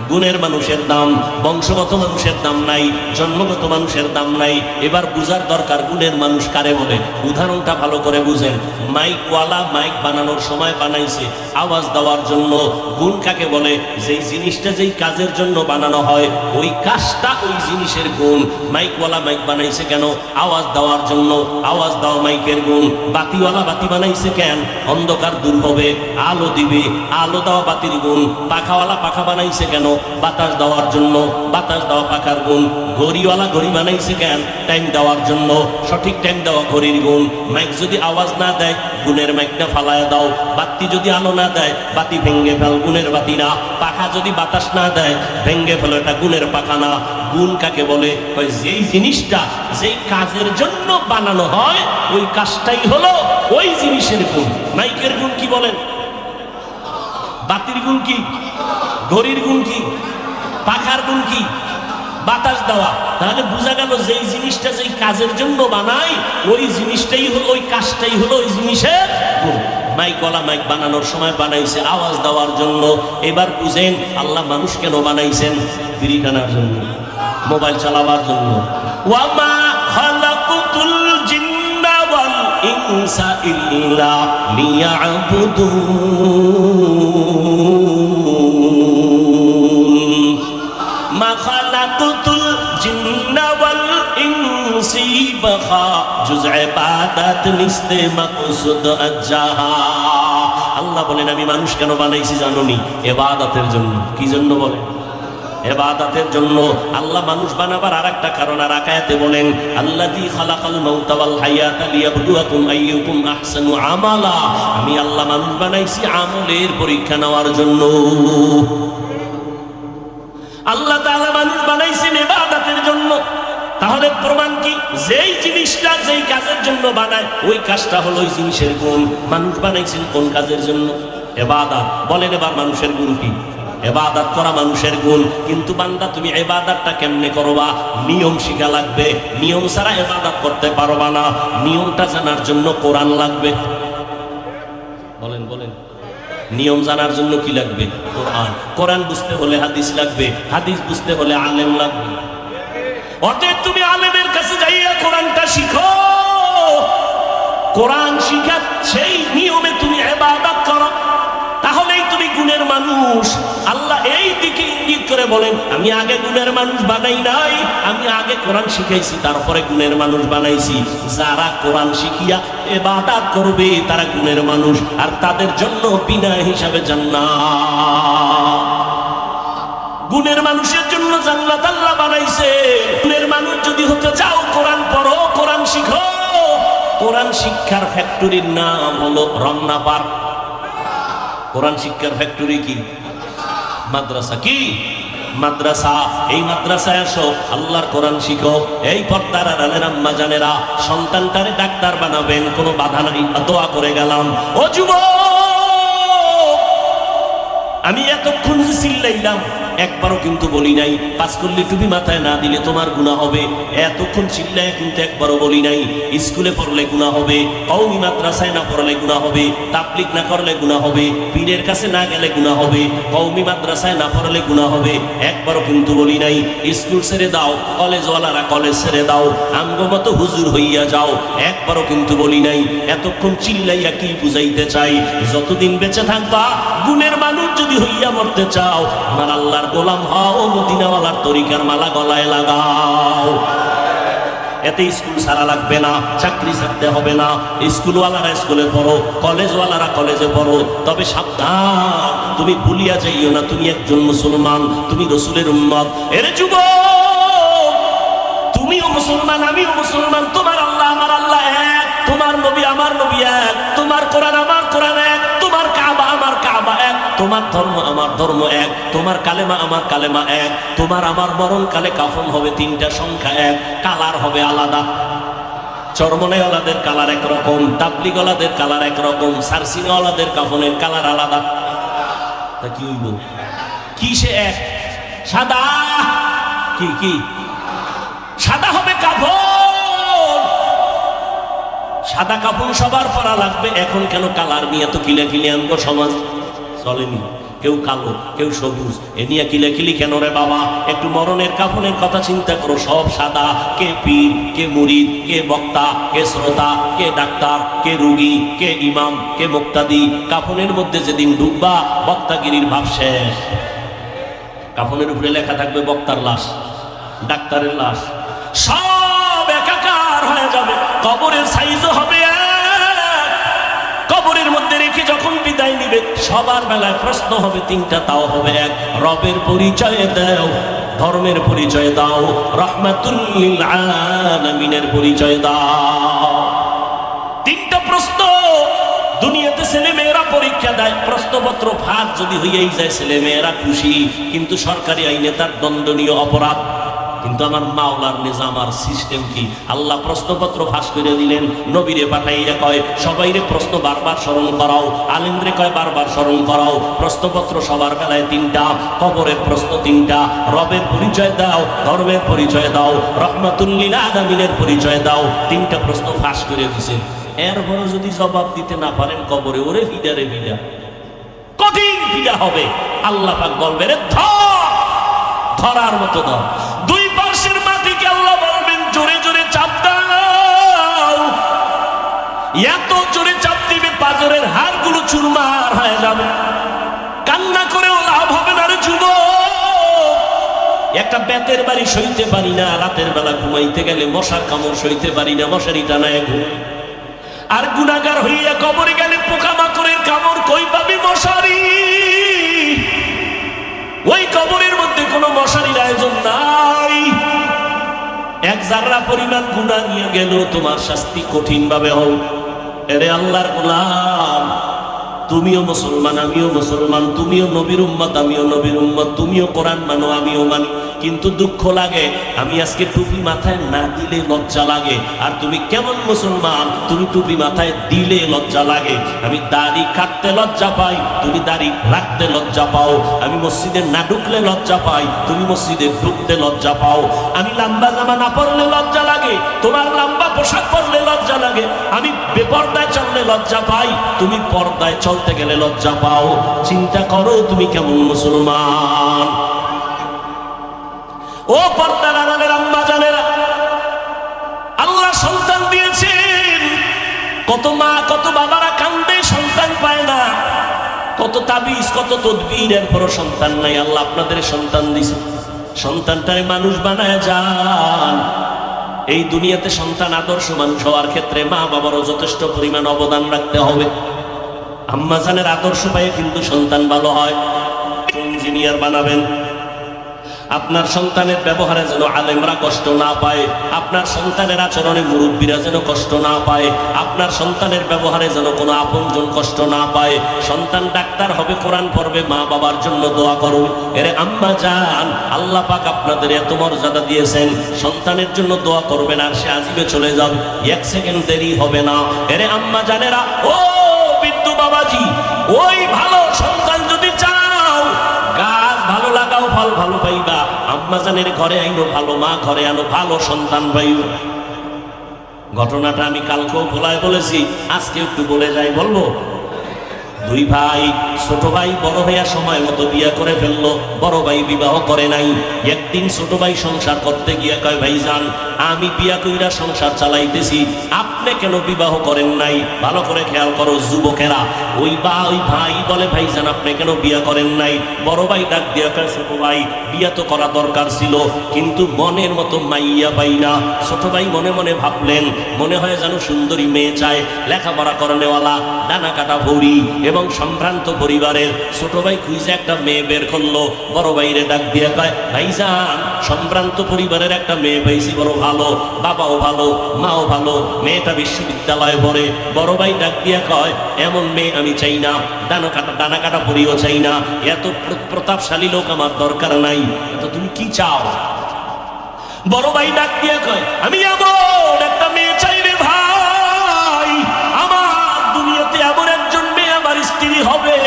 গুণের মানুষের দাম। বংশগত মানুষের দাম নাই, জন্মগত মানুষের দাম নাই। এবার বুঝার দরকার গুণের মানুষ কারে বলে। উদাহরণটা ভালো করে বুঝেন। মাইকওয়ালা মাইক বানানোর সময় বানাইছে আওয়াজ দেওয়ার জন্য। গুণ কাকে বলে? যেই জিনিসটা যেই কাজের জন্য বানানো হয় ওই কাজটা ওই জিনিসের গুণ। মাইকওয়ালা মাইক বানাইছে কেন? আওয়াজ দেওয়ার জন্য, আওয়াজ দেওয়া মাইকের গুণ। বাতিওয়ালা বাতি বানাইছে কেন? অন্ধকার দূর হবে, আলো দিবে, আলো দেওয়া বাতির গুণ। পাখাওয়ালা পাখা বানাইছে কেন? বাতাস দেওয়ার জন্য, বাতাস দেওয়া পাখার গুণ। ঘড়িওয়ালা ঘড়ি বানাইছে কেন? টাইম দেওয়ার জন্য, সঠিক টাইম দেওয়া ঘড়ির গুণ। মাইক যদি আওয়াজ না দেয় গুণের মাইকটা ফালায় দাও। বাতি যদি আলো না দেয় বাতি ভেঙ্গে ফেল, গুণের বাতি না। পাখা যদি বাতাস না দেয় ভেঙ্গে ফেল, এটা গুণের পাখা না। গুণ কাকে বলে? যেই জিনিসটা যেই কাজের জন্য বানানো হয় ওই কাজটাই হলো ওই জিনিসের গুণ। মাইকের গুণ কি বলেন? বাতির গুণ কি? ঘড়ির গুণ কি? পাখার গুণ কি? বাতাস দেওয়া। তাহলে বোঝা গেল যেই জিনিসটা যেই কাজের জন্য বানাই ওই জিনিসটাই হলো, ওই কাজটাই হলো ওই জিনিসের গুণ। মাইকওয়ালা মাইক বানানোর সময় বানাইছে আওয়াজ দেওয়ার জন্য। এবার বুঝেন আল্লাহ মানুষ কেন বানাইছেন? বিড়ি টানার জন্য, মোবাইল চালাবার জন্য। ওয়ামা খালাকুতুল জিন্না ওয়াল ইনসা ইল্লা লিয়াবুদুন। মা খালাকুতুল জিন্না ওয়াল ইনসি বাখা জুজ ইবাদত নিস্তে মাকসুদ আজ্জাহা। আল্লাহ বলেন আমি মানুষ কেন বানাইছি জানোনি? ইবাদতের জন্য। কি জন্য বলেন? ইবাদতের জন্য। আল্লাহ মানুষ বানাবার আরেকটা কারণ আর আয়াতে বলেন আল্লাযী খালাকাল মাউতা ওয়াল হায়াতা লিয়াবলুয়াকুম আইয়ুকুম আহসানু আমালা। আমি আল্লাহ মানুষ বানাইছি আমলের পরীক্ষা নেওয়ার জন্য। আল্লাহ তাআলা মানুষ বানাইছেন ইবাদতের জন্য। তাহলে প্রমাণ কি? যেই জিনিসটা যেই কাজের জন্য বানায় ওই কাজটা হলো ওই জিনিসের গুণ। মানুষ বানাইছেন কোন কাজের জন্য? ইবাদত। বলেন এবার মানুষের গুণ কি? ইবাদত করা মানুষের গুণ। কিন্তু বান্দা তুমি ইবাদতটা কেমনে করবা? নিয়ম শিখা লাগবে। নিয়ম ছাড়া ইবাদত করতে পারবা না। নিয়মটা জানার জন্য কোরআন লাগবে। বলেন বলেন, নিয়ম জানার জন্য কি লাগবে? কোরআন। কোরআন বুঝতে হলে হাদিস লাগবে। হাদিস বুঝতে হলে আলেম লাগবে। অতএব তুমি আলেমের কাছে যাইয়া কোরআনটা শিখো। কোরআন শিখা সেই নিয়মে তুমি ইবাদত করো, তাহলেই তুমি গুণের মানুষ। আল্লাহ এই দিকে ইঙ্গিত করে বলেন আমি আগে গুণের মানুষ বানাই নাই, আমি আগে কোরআন শিখাইছি তারপরে গুণের মানুষ বানাইছি। যারা কোরআন শিখিয়া ইবাদত করবে তারা গুণের মানুষ, আর তাদের জন্য বিনা হিসাবে জান্নাত। গুণের মানুষের জন্য জান্নাত আল্লাহ বানাইছে। গুণের মানুষ যদি হতে চাও কোরআন পড়ো, কোরআন শিখো। কোরআন শিক্ষার ফ্যাক্টরির নাম হলো রমনা পার্ক। কোরআন শিক্ষার ফ্যাক্টরি কি? মাদ্রাসা। কি মাদ্রাসা? এই মাদ্রাসায় আসো, আল্লাহর কোরআন শিখো। এই পর্দার আড়ালের আম্মা জানেরা সন্তানটারে ডাক্তার বানাবেন, কোনো বাধা নাই, দোয়া করে গেলাম। ও যুবক, আমি এতক্ষণ যে চিল্লাইলাম একবারও কিন্তু বলি নাই পাঁচ করলে টুপি মাথায় না দিলে তোমার গুনাহ হবে। এতক্ষণ চিল্লায় কিন্তু একবারও বলি নাই স্কুলে পড়লে গুনাহ হবে, কওমি মাদ্রাসায় না পড়লে গুনাহ হবে, তাবলীগ না করলে গুনাহ হবে, পীরের কাছে না গেলে গুনাহ হবে, কওমি মাদ্রাসায় না পড়লে গুনাহ হবে। একবারও কিন্তু বলি নাই স্কুল ছেড়ে দাও, কলেজওয়ালারা কলেজ ছেড়ে দাও, আমগো মতো হুজুর হইয়া যাও। একবারও কিন্তু বলি নাই। এতক্ষণ চিল্লাইয়া কি বুঝাইতে চাই? যতদিন বেঁচে থাকবা গুণের মানুষ যদি হইয়া মরতে চাও, আমার আল্লাহর গোলাম হও, মদিনাওয়ালার তরিকার মালা গলায় লাগাও। এতে স্কুল ছাড়া লাগবে না, চাকরি ছাড়তে হবে না। স্কুলওয়ালারা স্কুলে পড়ো, কলেজওয়ালারা কলেজে পড়ো। তবে সাবধান, তুমি ভুলিয়া যাইও না তুমি একজন মুসলমান, তুমি রসুলের উম্মত। এরে যুবক, তুমিও মুসলমান, আমিও মুসলমান। তোমার আল্লাহ আমার আল্লাহ এক, তোমার নবী আমার নবী এক, তোমার কোরআন আমার কোরআন এক, তোমার কাবা আমার কাবা এক, তোমার ধর্ম আমার ধর্ম এক, তোমার কালেমা আমার কালেমা এক, তোমার আমার মরণকালে কাফন হবে তিনটা সংখ্যা এক, কালার হবে আলাদা। চরমনাইওয়ালাদের কালার একরকম, তাবলীগওয়ালাদের কালার একরকম, সারসিনাওয়ালাদের কাফনের কালার আলাদা। তা কি হইব? কি সে এক? সাদা। কি কি? সাদা হবে কাফন। সাদা কাপড় সবার পরা লাগবে। এখন কেন কালার নিয়ে তো কিলাকিলি আনবো? সমাজ চলেনি। কেউ কালো, কেউ সবুজ, এ নিয়ে কিলাকিলি কেন রে বাবা? একটু মরণের কাফনের কথা চিন্তা করো। সব সাদা। কে পীর, কে মুরিদ, কে বক্তা, কে শ্রোতা, কে ডাক্তার, কে রুগী, কে ইমাম, কে মুক্তাদি। কাফনের মধ্যে যেদিন ডুববা বক্তাগিরির ভাব শেষ। কাফনের উপরে লেখা থাকবে বক্তার লাশ, ডাক্তারের লাশ, সব একাকার হয়ে যাবে। কবরের সাইজও হবে এক। কবরের মধ্যে রেখে যখন বিদায় নিবে সবার বেলায় প্রশ্ন হবে তিনটা, তাও হবে এক। রবের পরিচয় দাও, ধর্মের পরিচয় দাও, রাহমাতুল লিল আলামিনের পরিচয় দাও। তিনটা প্রশ্ন। দুনিয়াতে ছেলে মেয়েরা পরীক্ষা দেয়, প্রশ্নপত্র ফাঁস যদি হইয়াই যায় ছেলে মেয়েরা খুশি, কিন্তু সরকারি আইনে তার দণ্ডনীয় অপরাধ। কিন্তু আমার মাওলার নিজাম আর সিস্টেম কি? আল্লাহ প্রশ্নপত্র ফাঁস করে দিলেন, নবীরে পাঠাইয়া কয় সবাইরে প্রশ্ন বারবার স্মরণ করাও, আলেমরে কয় বারবার স্মরণ করাও। প্রশ্নপত্র সবার বেলায় তিনটা, কবরের প্রশ্ন তিনটা, রবের পরিচয় দাও, ধর্মের পরিচয় দাও, রহমাতুল লিল আলামিনের পরিচয় দাও। তিনটা প্রশ্ন ফাঁস করে দিয়েছেন। এরপরও যদি জবাব দিতে না পারেন, কবরে ওরে ভিডারে ভিডা, কঠিন ভিডা হবে। আল্লাহ পাক বলবেন ধরার মতো দাও। দুই পাশের মাটিকে আল্লাহ বলবেন জোরে জোরে চাপ দাও। এত জোরে চাপ দিবে পাজরের হাড়গুলো চুরমার হয়ে যাবে। কান্না করেও লাভ হবে না রে যুবক। একটা বেতের বাড়ি সইতে পারি না, রাতের বেলা ঘুমাইতে গেলে মশার কামড় সইতে পারি না, মশারি টানায় ঘুমাই। আর গুনাহগার হইয়া কবরে গেলে পোকামাকড়ের কামড় কই পাবি? মশারি। ওই কবরের মধ্যে কোনো মশারির আয়োজন নাই। এক জাররা পরিমাণ গুনাহ নিয়ে গেল, তোমার শাস্তি কঠিন ভাবে হও। এরে আল্লাহর গোলাম, তুমিও মুসলমান আমিও মুসলমান, তুমিও নবীর উম্মত আমিও নবীর উম্মত, তুমিও কোরআন মানো আমিও মানি। কিন্তু দুঃখ লাগে, আমি আজকে টুপি মাথায় না দিলে লজ্জা লাগে। আর তুমি কেমন মুসলমান, তুমি টুপি মাথায় দিলে লজ্জা লাগে। আমি দাড়ি কাটতে লজ্জা পাই, তুমি দাড়ি রাখতে লজ্জা পাও। আমি মসজিদে না ঢুকলে লজ্জা পাই, তুমি মসজিদে ঢুকতে লজ্জা পাও। আমি লম্বা জামা না পরলে লজ্জা লাগে, তোমার লম্বা পোশাক পরলে লজ্জা লাগে। আমি বেপরদায় চললে লজ্জা পাই, তুমি পর্দায় চলতে গেলে লজ্জা পাও। চিন্তা করো তুমি কেমন মুসলমান। ও পর্দার আড়ালের আম্মা জানেরা, আল্লাহ সন্তান দিয়েছেন। কত মা কত বাবারা কান্দে, সন্তান পায় না। কত তাবিজ কত তদবির, এরপরও সন্তান নাই। আল্লাহ আপনাদের সন্তান দিয়েছে, সন্তানটারে মানুষ বানায় যান। এই দুনিয়াতে সন্তান আদর্শ মানুষ হওয়ার ক্ষেত্রে মা বাবারও যথেষ্ট পরিমাণ অবদান রাখতে হবে। আম্মা জানের আদর্শ পায়ে কিন্তু সন্তান ভালো হয়। ইঞ্জিনিয়ার বানাবেন, আপনার সন্তানের ব্যবহারে যেন আলেমরা কষ্ট না পায়, আপনার সন্তানের আচরণে মুরব্বীরা যেন কষ্ট না পায়, আপনার সন্তানের ব্যবহারে যেন কোনো আপনজন কষ্ট না পায়। সন্তান ডাক্তার হবে, কোরআন পড়বে, মা বাবার জন্য দোয়া করুন। এরে আম্মা জান, আল্লাহ পাক আপনাদের এত মর্যাদা দিয়েছেন, সন্তানের জন্য দোয়া করবেন। আর সে আজিবে চলে যাবে, এক সেকেন্ড দেরি হবে না। এরে আম্মা জানেরা, ও বিদ্যু বাবাজি, ওই ভালো সন্তান যদি চাও, গাছ ভালো লাগাও, ফল ভালো পাইবা। আম্মা জানের ঘরে আইনো ভালো মা, ঘরে আনো ভালো সন্তান পাইবা। ঘটনাটা আমি কালকেও ভোলায় বলেছি, আজকে একটু বলে যাই, বলবো। দুই ভাই, ছোট ভাই বড় ভাইয়া সময় মতো বিয়ে করে ফেললো, বড় ভাই বিবাহ করে নাই। একদিন ছোট ভাই সংসার করতে গিয়ে কয়, ভাইজান আমি বিয়া কইরা সংসার চালাইতেছি, আপনি কেন বিবাহ করেন নাই? ভালো করে খেয়াল করো যুবকেরা। ওই ভাই বলে, ভাইজান আপনি কেন বিয়া করেন নাই? বড় ভাই ডাক দিয়া কয়, ছোট ভাই বিয়া তো করা দরকার ছিল, কিন্তু মনের মতো মাইয়া পাই না। ছোট ভাই মনে মনে ভাবলেন, মনে হয় যেন সুন্দরী মেয়ে চায়, লেখাপড়া করানেওয়ালা, ডানা কাটা ভৌরি এবং সম্ভ্রান্ত পরিবারের। ছোট ভাই খুঁজে একটা মেয়ে বের করলো। বড় ভাইরে ডাক দিয়ে কয়, ভাইজান সম্ভ্রান্ত পরিবারের একটা মেয়ে পাইছি, বড় ভালো, বাবাও ভালো মাও ভালো, মেয়েটা বিশ্ববিদ্যালয়ে পড়ে। বড় ভাই ডাক দিয়ে কয়, এমন মেয়ে আমি চাই না, ডানা কাটা পরিও চাই না, এত প্রতাপশালী লোক আমার দরকার নাই। তো তুমি কি চাও? বড় ভাই ডাক দিয়ে কয়, আমি এমন একটা মেয়ে চাই রে ভাই, আমার দুনিয়াতে এমন একজন মেয়ে আমার স্ত্রী হবে,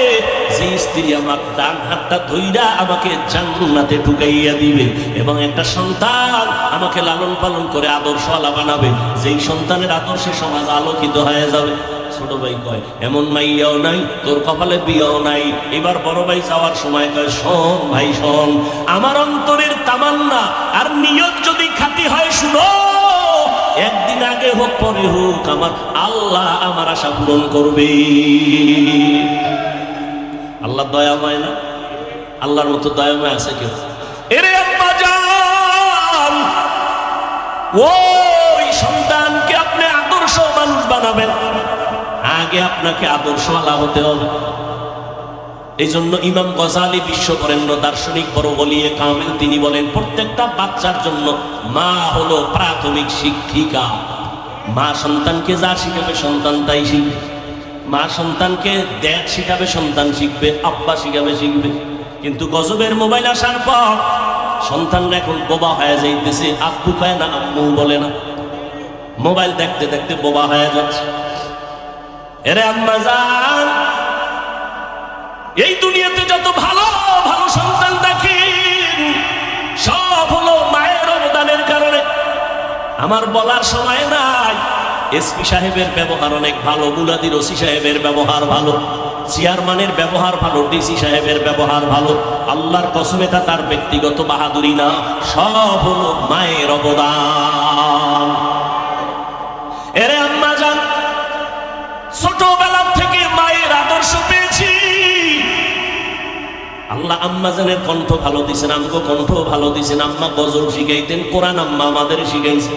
যে স্ত্রী আমার ডান হাতটা ধইরা আমাকে জান্নাতে ঢুকাইয়া দিবে এবং একটা সন্তান আমাকে লালন পালন করে আদর্শওয়ালা বানাবে, যেই সন্তানের আদর্শে সমাজ আলোকিত হয়ে যাবে। ছোট ভাই কয়, এমন মাইয়াও নাই, তোর কপালে বিয়েও নাই। এবার বড় ভাই যাওয়ার সময় কয়, শোন ভাই শোন, আমার অন্তরের তামান্না আর নিয়ত যদি খাঁটি হয়, শুনো, একদিন আগে হোক পরে হোক আমার আল্লাহ আমার আশা পূরণ করবে। আল্লাহ দয়াময় না? আল্লাহর মতো দয়াময় আছে কেউ? এরে আম্মা জান, ওই সন্তানকে আপনি আদর্শ মানুষ বানাবেন, আগে আপনাকে আদর্শওয়ালা হতে হবে। এই জন্য ইমাম গজালি বিশ্ববরেণ্য দার্শনিক বড় ওলিয়ে কামিল, তিনি বলেন, প্রত্যেকটা বাচ্চার জন্য মা হলো প্রাথমিক শিক্ষিকা। মা সন্তানকে যা শিখাবে সন্তান তাই শিখবে। মা সন্তানকে ড্যাড শিখাবে, সন্তান শিখবে, আব্বা শিখাবে। কিন্তু গজবের মোবাইল আসার পর সন্তানরা এখন বোবা হয়ে যাইতেছে, আব্বু কয় না, আম্মু বলে না, মোবাইল দেখতে দেখতে বোবা হয়ে যাচ্ছে। এরে আম্মা জান, এই দুনিয়াতে যত ভালো ভালো সন্তান দেখেন সব হলো মায়ের অবদানের কারণে। আমার বলার সময় নাই, এসপি সাহেবের ব্যবহার অনেক ভালো, মুলাদির ওসি সাহেবের ব্যবহার ভালো, চেয়ারম্যানের ব্যবহার ভালো, ডিসি সাহেবের ব্যবহার ভালো। আল্লাহর কসম এটা তার ব্যক্তিগত বাহাদুরি না, সব হলো মায়ের অবদান। এরে আম্মা জান, ছোটবেলা থেকে মায়ের আদর্শ পেয়েছি। আল্লাহ আম্মা জানের কণ্ঠ ভালো দিয়েছেন, আমগো কণ্ঠ ভালো দিয়েছেন। আম্মা গজল শিখাইতেন, কোরআন আম্মা আমাদের শিখাইছে।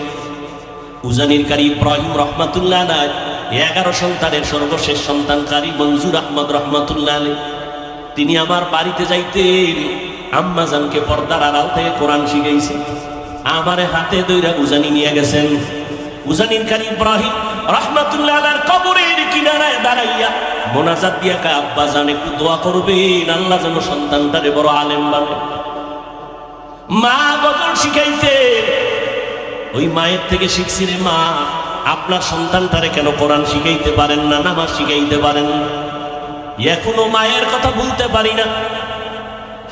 উজানির কারি ইব্রাহিম রহমাতুল্লাহ আলাইহি 11 সন্তানের সর্বশেষ সন্তান কারি মনজুর আহমদ রহমাতুল্লাহ আলাইহি, তিনি আমার বাড়িতে যাইতেন, আম্মা জানকে পর্দার আড়াল থেকে কোরআন শিখাইছে। আমারে হাতে ধইরা উজানি নিয়ে গেছেন। উজানির কারি ইব্রাহিম রহমাতুল্লাহ আলাইহির কবরের কিনারায় দাঁড়াইয়া মোনাজাত দিয়া কয়, আব্বা জান একটু দোয়া করবেন, আল্লাহ যেন সন্তানটারে বড় আলেম বানায়। মা গজল শিখাইতে, ওই মায়ের থেকে শিখছি রে মা, আপনার সন্তানটারে কেন কোরআন শিখাইতে পারেন না, নামাজ শিখাইতে পারেন না? এখনো মায়ের কথা ভুলতে পারি না।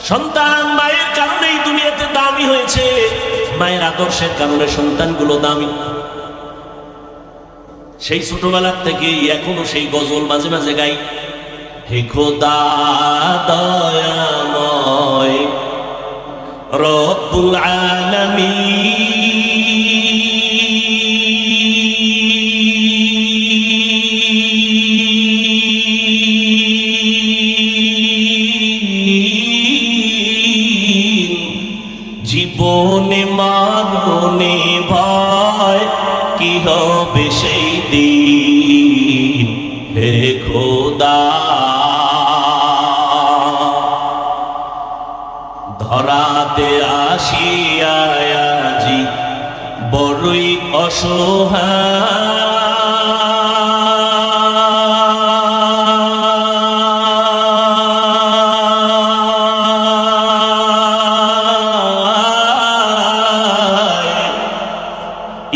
সন্তান মায়ের কারণেই দুনিয়াতে দামি হয়েছে, মায়ের আদর্শের কারণে সন্তানগুলো দামি। সেই ছোটবেলার থেকে এখনো সেই গজল মাঝে মাঝে গাই। হে খোদা দয়াময় রব্বুল আলামিন, জীবনে মরণে ভয় কি হবে সেই দিন, হে খোদা ধরাতে আসিয়া আজি বড়ই অসহায়,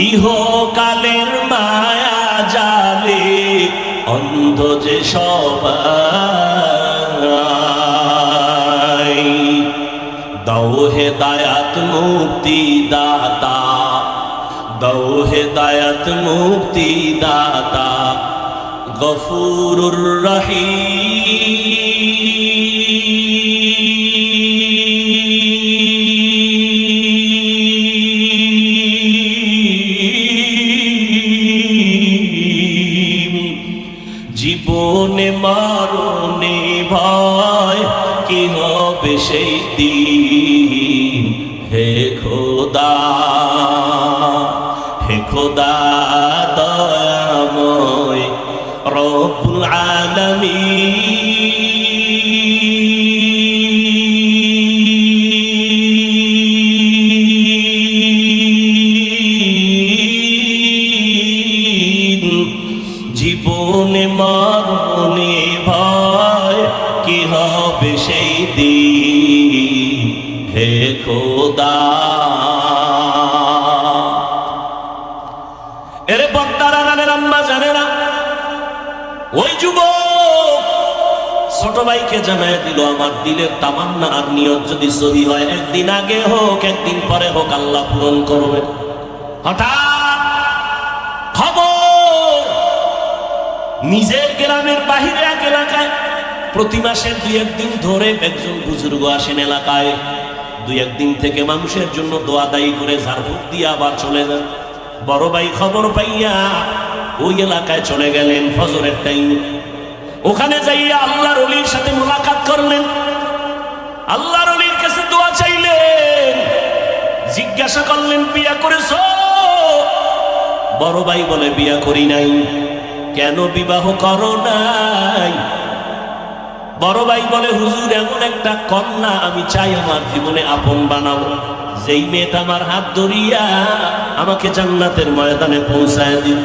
ইহকালের মায়া জালে অন্ধ যে সবাই, দাও হেদায়াত মুক্তি দাতা, দাও হেদায়াত মুক্তি দাতা, গফুরুর রহিম, জীবনে মরণে ভয় কি হবে সেই দিন, হে খোদা, হে খোদা দয়াময় রব্বুল আলামিন, জীবনে মরণে ভয় কি হবে সেই দিন, হে খোদা। এরে পর্দার আড়ালের আম্মা জানেরা, ওই যুবক ছোট ভাইকে জানায় দিল, আমার দিলের তামান্না আর নিয়ত যদি সহি হয়, একদিন আগে হোক একদিন পরে হোক আল্লাহ পূরণ করবে। হঠাৎ খবর, নিজের গ্রামের বাহিরে এক এলাকায় প্রতি মাসের 2-1 দিন ধরে একজন বুজুর্গ আসেন এলাকায়। 2-1 দিন থেকে মানুষের জন্য দোয়া দায়ী করে ঝাড়ফুঁক দিয়ে আবার চলে যান। বড় ভাই খবর পাইয়া ওই এলাকায় চলে গেলেন ফজরের টাইম। ওখানে যাইয়া আল্লাহর ওলির সাথে মোলাকাত করলেন, আল্লাহর ওলির কাছে দোয়া চাইলেন, জিজ্ঞাসা করলেন বিয়া করেছো? বড় ভাই বলে বিয়া করি নাই। কেন বিবাহ করো নাই? বড় ভাই বলে হুজুর এমন একটা কন্যা আমি চাই আমার জীবনে আপন বানাবো, যেই মেয়েটা আমার হাত ধরিয়া আমাকে জান্নাতের ময়দানে পৌঁছায় দিন।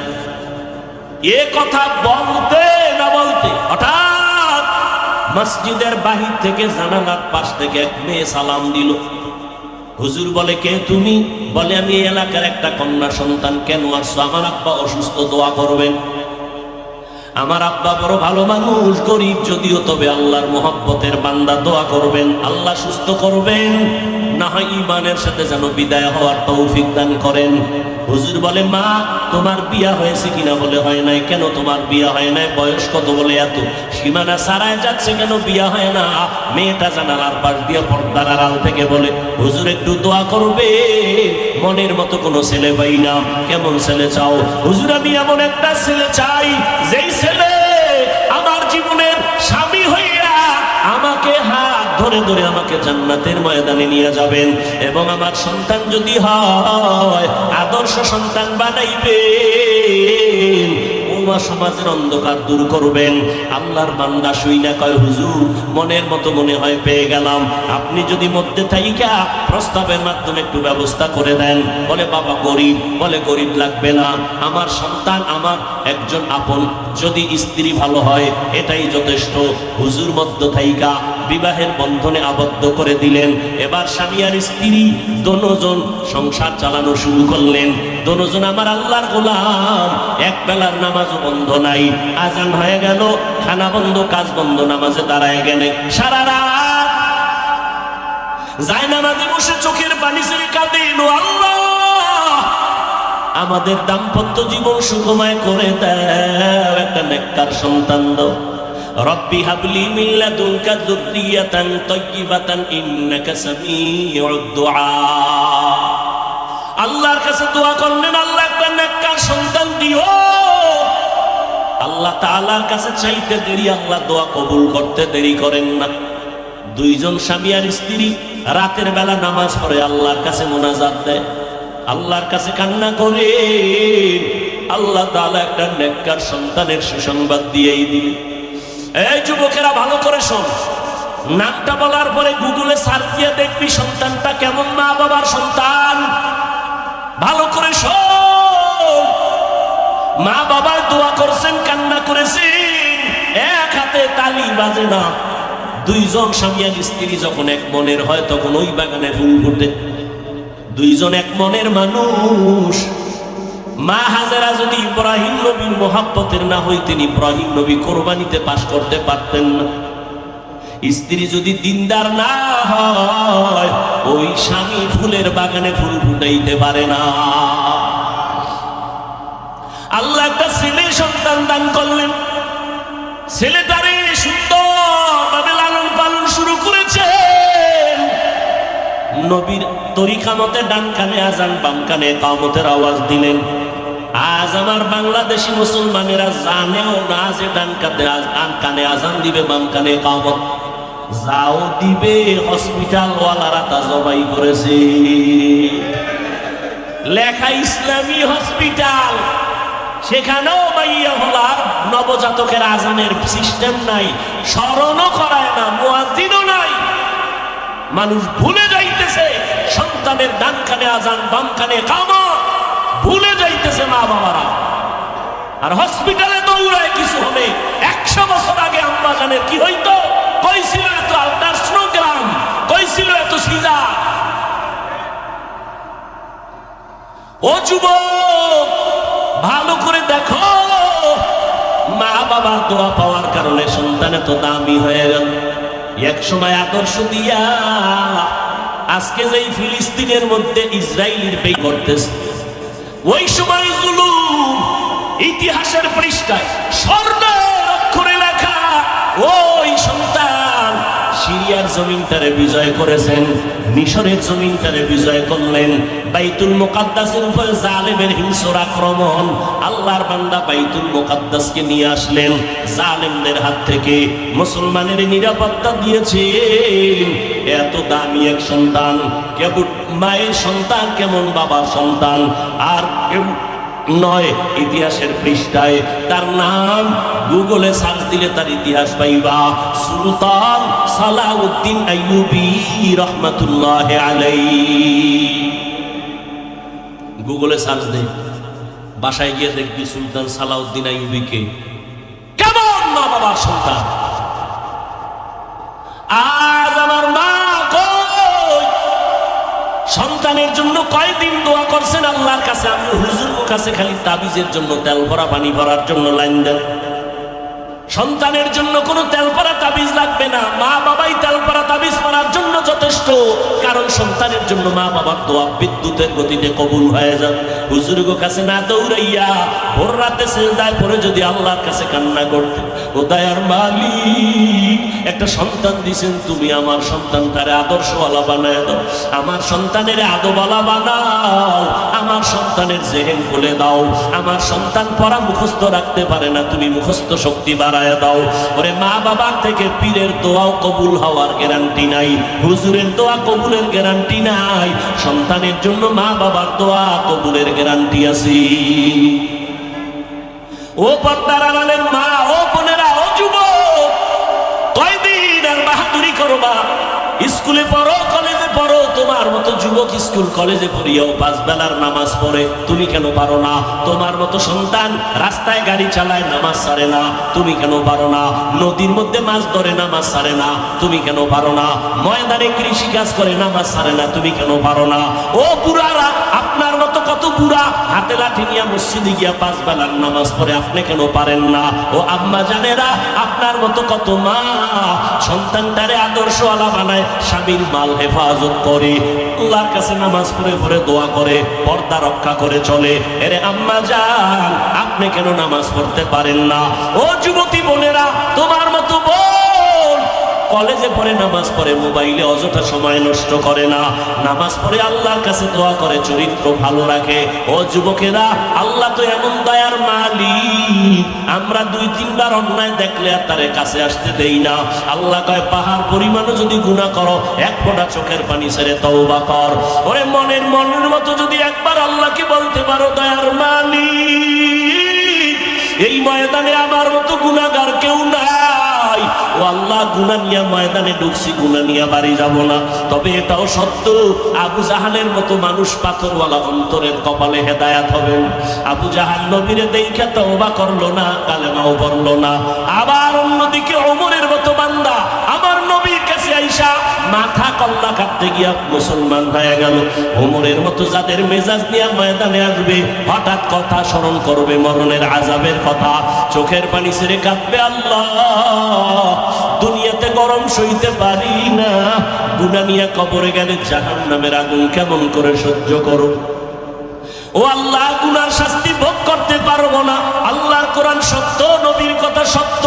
এ কথা বলতে না বলতে হঠাৎ মসজিদের বাহির থেকে জানালার পাশ থেকে এক মেয়ে সালাম দিল। হুজুর বলে, কে তুমি? বলে, আমি এই এলাকার একটা কন্যা সন্তান। কেন আসছো? আমার আব্বা অসুস্থ, দোয়া করবেন। আমার আব্বা বড় ভালো মানুষ, গরিব যদিও, তবে আল্লাহর মহব্বতের বান্দা, দোয়া করবেন আল্লাহ সুস্থ করবেন, না হয় ঈমানের সাথে যেন বিদায় হওয়ার তৌফিক দান করেন। হুজুর বলে, মা তোমার বিয়া হয়েছে কিনা? বলে, হয় নাই। কেন তোমার বিয়া হয় নাই? বয়স কত? বলে, এত। সীমানা ছাড়ায় যাচ্ছে, কেন বিয়া হয় না? মেয়েটা জানালার পাশ দিয়ে পর্দার আড়াল থেকে বলে, হুজুর একটু দোয়া করবে, মনের মতো কোনো ছেলে পাই না। কেমন ছেলে চাও? হুজুর আমি এমন একটা ছেলে চাই, যেই ছেলে আমার জীবনের স্বামী হইয়া আমাকে হাত ধরে ধরে আমাকে জান্নাতের ময়দানে নিয়ে যাবেন, এবং আমার সন্তান যদি হয় আদর্শ সন্তান বানাইবেন, সমাজের অন্ধকার দূর করবেন। আল্লাহর বান্দা শুইনা কয়, হুজুর মনের মতো মনে হয় পেয়ে গেলাম, আপনি যদি মধ্যে থাইকা প্রস্তাবের মাধ্যমে একটু ব্যবস্থা করে দেন। বলে, বাবা গরিব? বলে, গরিব লাগবে না, আমার সন্তান আমার একজন আপন, যদি স্ত্রী ভালো হয় এটাই যথেষ্ট। হুজুর মধ্য থাইকা বিবাহের বন্ধনে আবদ্ধ করে দিলেন। এবার স্বামী আর স্ত্রী দোনোজন সংসার চালানো শুরু করলেন। দোনোজন আমার আল্লাহর গোলাম, এক বেলার নামাজও বন্ধ নাই। আজান হয়ে গেল, খানা বন্ধ, কাজ বন্ধ, নামাজে দাঁড়ায় গেলে সারা রাত যায় নামাজে বসে চোখের পানি ছেড়ে কাঁদেন, আল্লাহ আমাদের দাম্পত্য জীবন সুখময় করে দাও, একটা নেককার সন্তান দাও। রব্বি হাবলি মিন লাদুনকা যুররিয়াতান তাইয়্যিবাতান ইন্নাকা সামিউদ দুআ। আল্লাহর কাছে দোয়া করলেন, আল্লাহ একটা নেককার সন্তান দিও। আল্লাহ তাআলার কাছে চাইতে দেরি, আল্লাহ দোয়া কবুল করতে দেরি করেন না। দুইজন স্বামী আর স্ত্রী রাতের বেলা নামাজ পড়ে আল্লাহর কাছে মোনাজাত দেয়, আল্লাহর কাছে কান্না করে। আল্লাহ তাআলা একটা নেককার সন্তানের সুসংবাদ দিয়েই দিলেন। এই যুবকেরা ভালো করে শোন, নামটা বলার পরে গুগলে সার্চ দিয়ে দেখবি সন্তানটা কেমন মা বাবার সন্তান। ভালো করে শোন, মা বাবার দোয়া করছেন, কান্না করেছেন, এক হাতে তালি বাজে না। দুইজন স্বামী আর স্ত্রী যখন এক মনের হয় তখন ওই বাগানে ফুল ফোটে। দুইজন এক মনের মানুষ। মা হাজেরা যদি ইব্রাহিম নবীর মোহাব্বতের না হইতেন, ইব্রাহিম নবী কোরবানিতে পাশ করতে পারতেন না। স্ত্রী যদি দিনদার না হয়, ওই স্বামী ফুলের বাগানে ফুল ফুটাইতে পারে না। আল্লাহ একটা ছেলে সন্তান দান করলেন। ছেলেটারে সুন্দরভাবে লালন পালন শুরু করেছেন। নবীর তরিকা মতে ডান কানে আজান, বাম কানে ইকামতের আওয়াজ দিলেন। আজ আমার বাংলাদেশি মুসলমানেরা জানেও না যে ডান কানে আজান দিবে, বাম কানে ইকামত। যাও দিবে, হসপিটাল ওয়ালারা তা জবাই করেছে, লেখা ইসলামী হসপিটাল। সেখানেও মাইয়া হলার নবজাতকের আজানের সিস্টেম নাই, স্মরণও করায় না, মুয়াজ্জিনও নাই। মানুষ ভুলে যাইতেছে সন্তানের ডান কানে আজান, বাম কানে ইকামত, ভুলে যাইতেছে মা বাবারা। আর হসপিটালে দৌড়ায় কিছু হলে 100 বছর আগে আম্মা জানের কি হইতো? কই ছিল এত আল্ট্রাসোনোগ্রাম, কই ছিল এত সিজার? ও যুবক, ভালো করে দেখো, মা বাবার দোয়া পাওয়ার কারণে সন্তান এত দামি হয়ে গেল। এক সময় আদর্শ দিয়া আজকে যেই ফিলিস্তিনের মধ্যে ইসরায়েলের বে করতেছে, ওই সময় জুলুম ইতিহাসের পৃষ্ঠায় স্বর্ণের অক্ষরে লেখা ওই সন্তান সিরিয়ার জমিনটারে বিজয় করেছেন, মিশরের জমিনটারে বিজয় করলেন। বাইতুল মুকাদ্দাসের উপরে জালেমের হিংস্র আক্রমণ, আল্লাহর বান্দা বাইতুল মুকাদ্দাসকে নিয়ে আসলেন জালেমদের হাত থেকে, মুসলমানের নিরাপত্তা দিয়েছেন। এত দামি এক সন্তান, কেবল মায়ের সন্তান, কেমন বাবার সন্তান, আর নয় ইতিহাসের পৃষ্ঠায় তার নাম গুগলে সার্চ দিলে তার ইতিহাস পাইবা। সুলতান সালাউদ্দিন আইয়ুবী রহমাতুল্লাহি আলাইহি। গুগলে সার্চ দে, বাসায় গিয়ে দেখবি সুলতান সালাউদ্দিন আইয়ুবীকে কেমন মা বাবার সন্তান। আজ আমার মা কই? সন্তানের জন্য কয়দিন দোয়া করছেন আল্লাহর কাছে? আপনি হুজুরের কাছে খালি তাবিজের জন্য, তেল ভরা পানি ভরার জন্য লাইন দেন। সন্তানের জন্য কোনো তেল পরা তাবিজ লাগবে না, মা বাবাই তেল পরা তাবিজ পরার জন্য যথেষ্ট। কারণ সন্তানের জন্য মা বাবার দোয়া বিদ্যুতের গতিতে কবুল হয়ে যান। হুজুরের কাছে না দৌড়াইয়া ভোর রাতে সেজদায় পড়ে যদি আল্লাহর কাছে কান্না করতে, ও দয়ার মালিক একটা সন্তান দিছেন তুমি, আমার সন্তানটারে আদর্শওয়ালা বানায় দাও, আমার সন্তানের আদবওয়ালা বানাও, আমার সন্তানের জেহেন খুলে দাও, আমার সন্তান পড়া মুখস্থ রাখতে পারে না, তুমি মুখস্থ শক্তি বাড়ায় দাও। ওরে মা বাবার থেকে পীরের দোয়াও কবুল হওয়ার গ্যারান্টি নাই, হুজুরের দোয়া কবুলের গ্যারান্টি নাই, সন্তানের জন্য মা বাবার দোয়া কবুলের গ্যারান্টি আছে। ও পর্দার আড়ালের মা, ও বোনেরা, ও যুবক, কয়দিন আর বাহাদুরি করবা? স্কুলে পড়ো, কলেজে পড়ো, তোমার মতো যুবক স্কুল কলেজে পড়িয়াও 5 বেলার নামাজ পড়ে, তুমি কেন পারো না? তোমার মতো সন্তান রাস্তায় গাড়ি চালায়, নামাজ ছাড়ে না, তুমি কেন পারো না? নদীর মধ্যে মাছ ধরে, নামাজ ছাড়ে না, তুমি কেন পারো না? ময়দানে কৃষি কাজ করে, নামাজ ছাড়ে না, তুমি কেন পারো না? ও বুড়ারা, আপনার মতো কত বুড়া হাতে লাঠি নিয়ে মসজিদে গিয়া 5 বেলার নামাজ পড়ে, আপনি কেন পারেন না? ও আম্মা জানেরা, আপনার মতো কত মা সন্তানটারে আদর্শওয়ালা বানায়, স্বামীর মাল হেফাজত করে, আল্লাহর কাছে নামাজ পড়ে পড়ে দোয়া করে, পর্দা রক্ষা করে চলে। এরে আম্মা জান, আপনি কেন নামাজ পড়তে পারেন না? ও যুবতী বোনেরা, তোমার মতো বোন কলেজে পড়ে, নামাজ পড়ে, মোবাইলে অযথা সময় নষ্ট করে না, নামাজ পড়ে আল্লাহর কাছে দোয়া করে, চরিত্র ভালো রাখে। ও যুবকেরা, আল্লাহ তো এমন দয়ার মালিক, আমরা 2-3 বার অন্যায় দেখলে আর তারে কাছে আসতে দেই না। আল্লাহ কয়, পাহাড় পরিমাণও যদি গুনাহ করো, 1 ফোঁটা চোখের পানি ছেড়ে তওবা কর। ওরে মনের মতো যদি একবার আল্লাহকে বলতে পারো, দয়ার মালিক এই ময়দানে আমার মতো গুনাহগার কেউ নাই, ও আল্লাহ গুনাহ নিয়ে ময়দানে ঢুকছি, গুনাহ নিয়ে বাড়ি যাব না। তবে এটাও সত্য, আবু জাহালের মতো মানুষ পাথরওয়ালা অন্তরের কপালে হেদায়াত হবে। আবু জাহাল নবীরে দেইখা তওবা করলো না, কালেমাও পড়লো না। আবার অন্যদিকে ওমরের মতো বান্দা আমার নবীর কাছে আইসা মাথা কল্লা কাটতে গিয়া মুসলমান হয়ে গেল। ওমরের মতো যাদের মেজাজ নিয়ে ময়দানে আসবে, হঠাৎ কথা স্মরণ করবে মরণের আযাবের কথা, চোখের পানি ছেড়ে কাঁদবে, আল্লাহ দুনিয়াতে গরম সইতে পারি না, গুনাহ নিয়ে কবরে গেলে জাহান্নামের আগুন কেমন করে সহ্য করো? ও আল্লাহ, গুনার শাস্তি ভোগ করতে পারবো না। আল্লাহর কোরআন সত্য, নবীর কথা সত্য,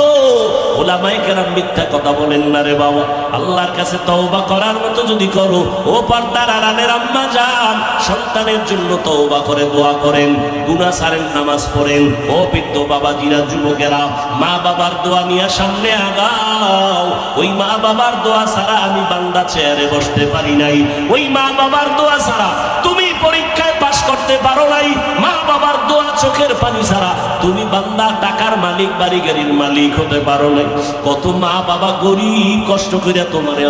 ওলামায়ে কেরাম মিথ্যা কথা বলেন না রে বাবা। আল্লাহর কাছে তওবা করার মতো যদি করো, ও পর্দার আড়ালের আম্মা জান, সন্তানের জন্য তওবা করে দোয়া করেন, গুনাহ ছাড়েন, নামাজ পড়েন। ও বৃদ্ধ বাবাজিরা, যুবকেরা, মা বাবার দোয়া নিয়ে সামনে আগাও। ওই মা বাবার দোয়া ছাড়া আমি বান্দা চেয়ারে বসতে পারি নাই, ওই মা বাবার দোয়া ছাড়া তুমি পরীক্ষায় পাস করতে পারো নাই, মা বাবার দোয়া চোখের পানি ছাড়া তুমি বান্দা টাকার মালিক, বাড়ি গাড়ির মালিক হতে পারো নাই। কত মা বাবা গরিব, কষ্ট করে তোমারে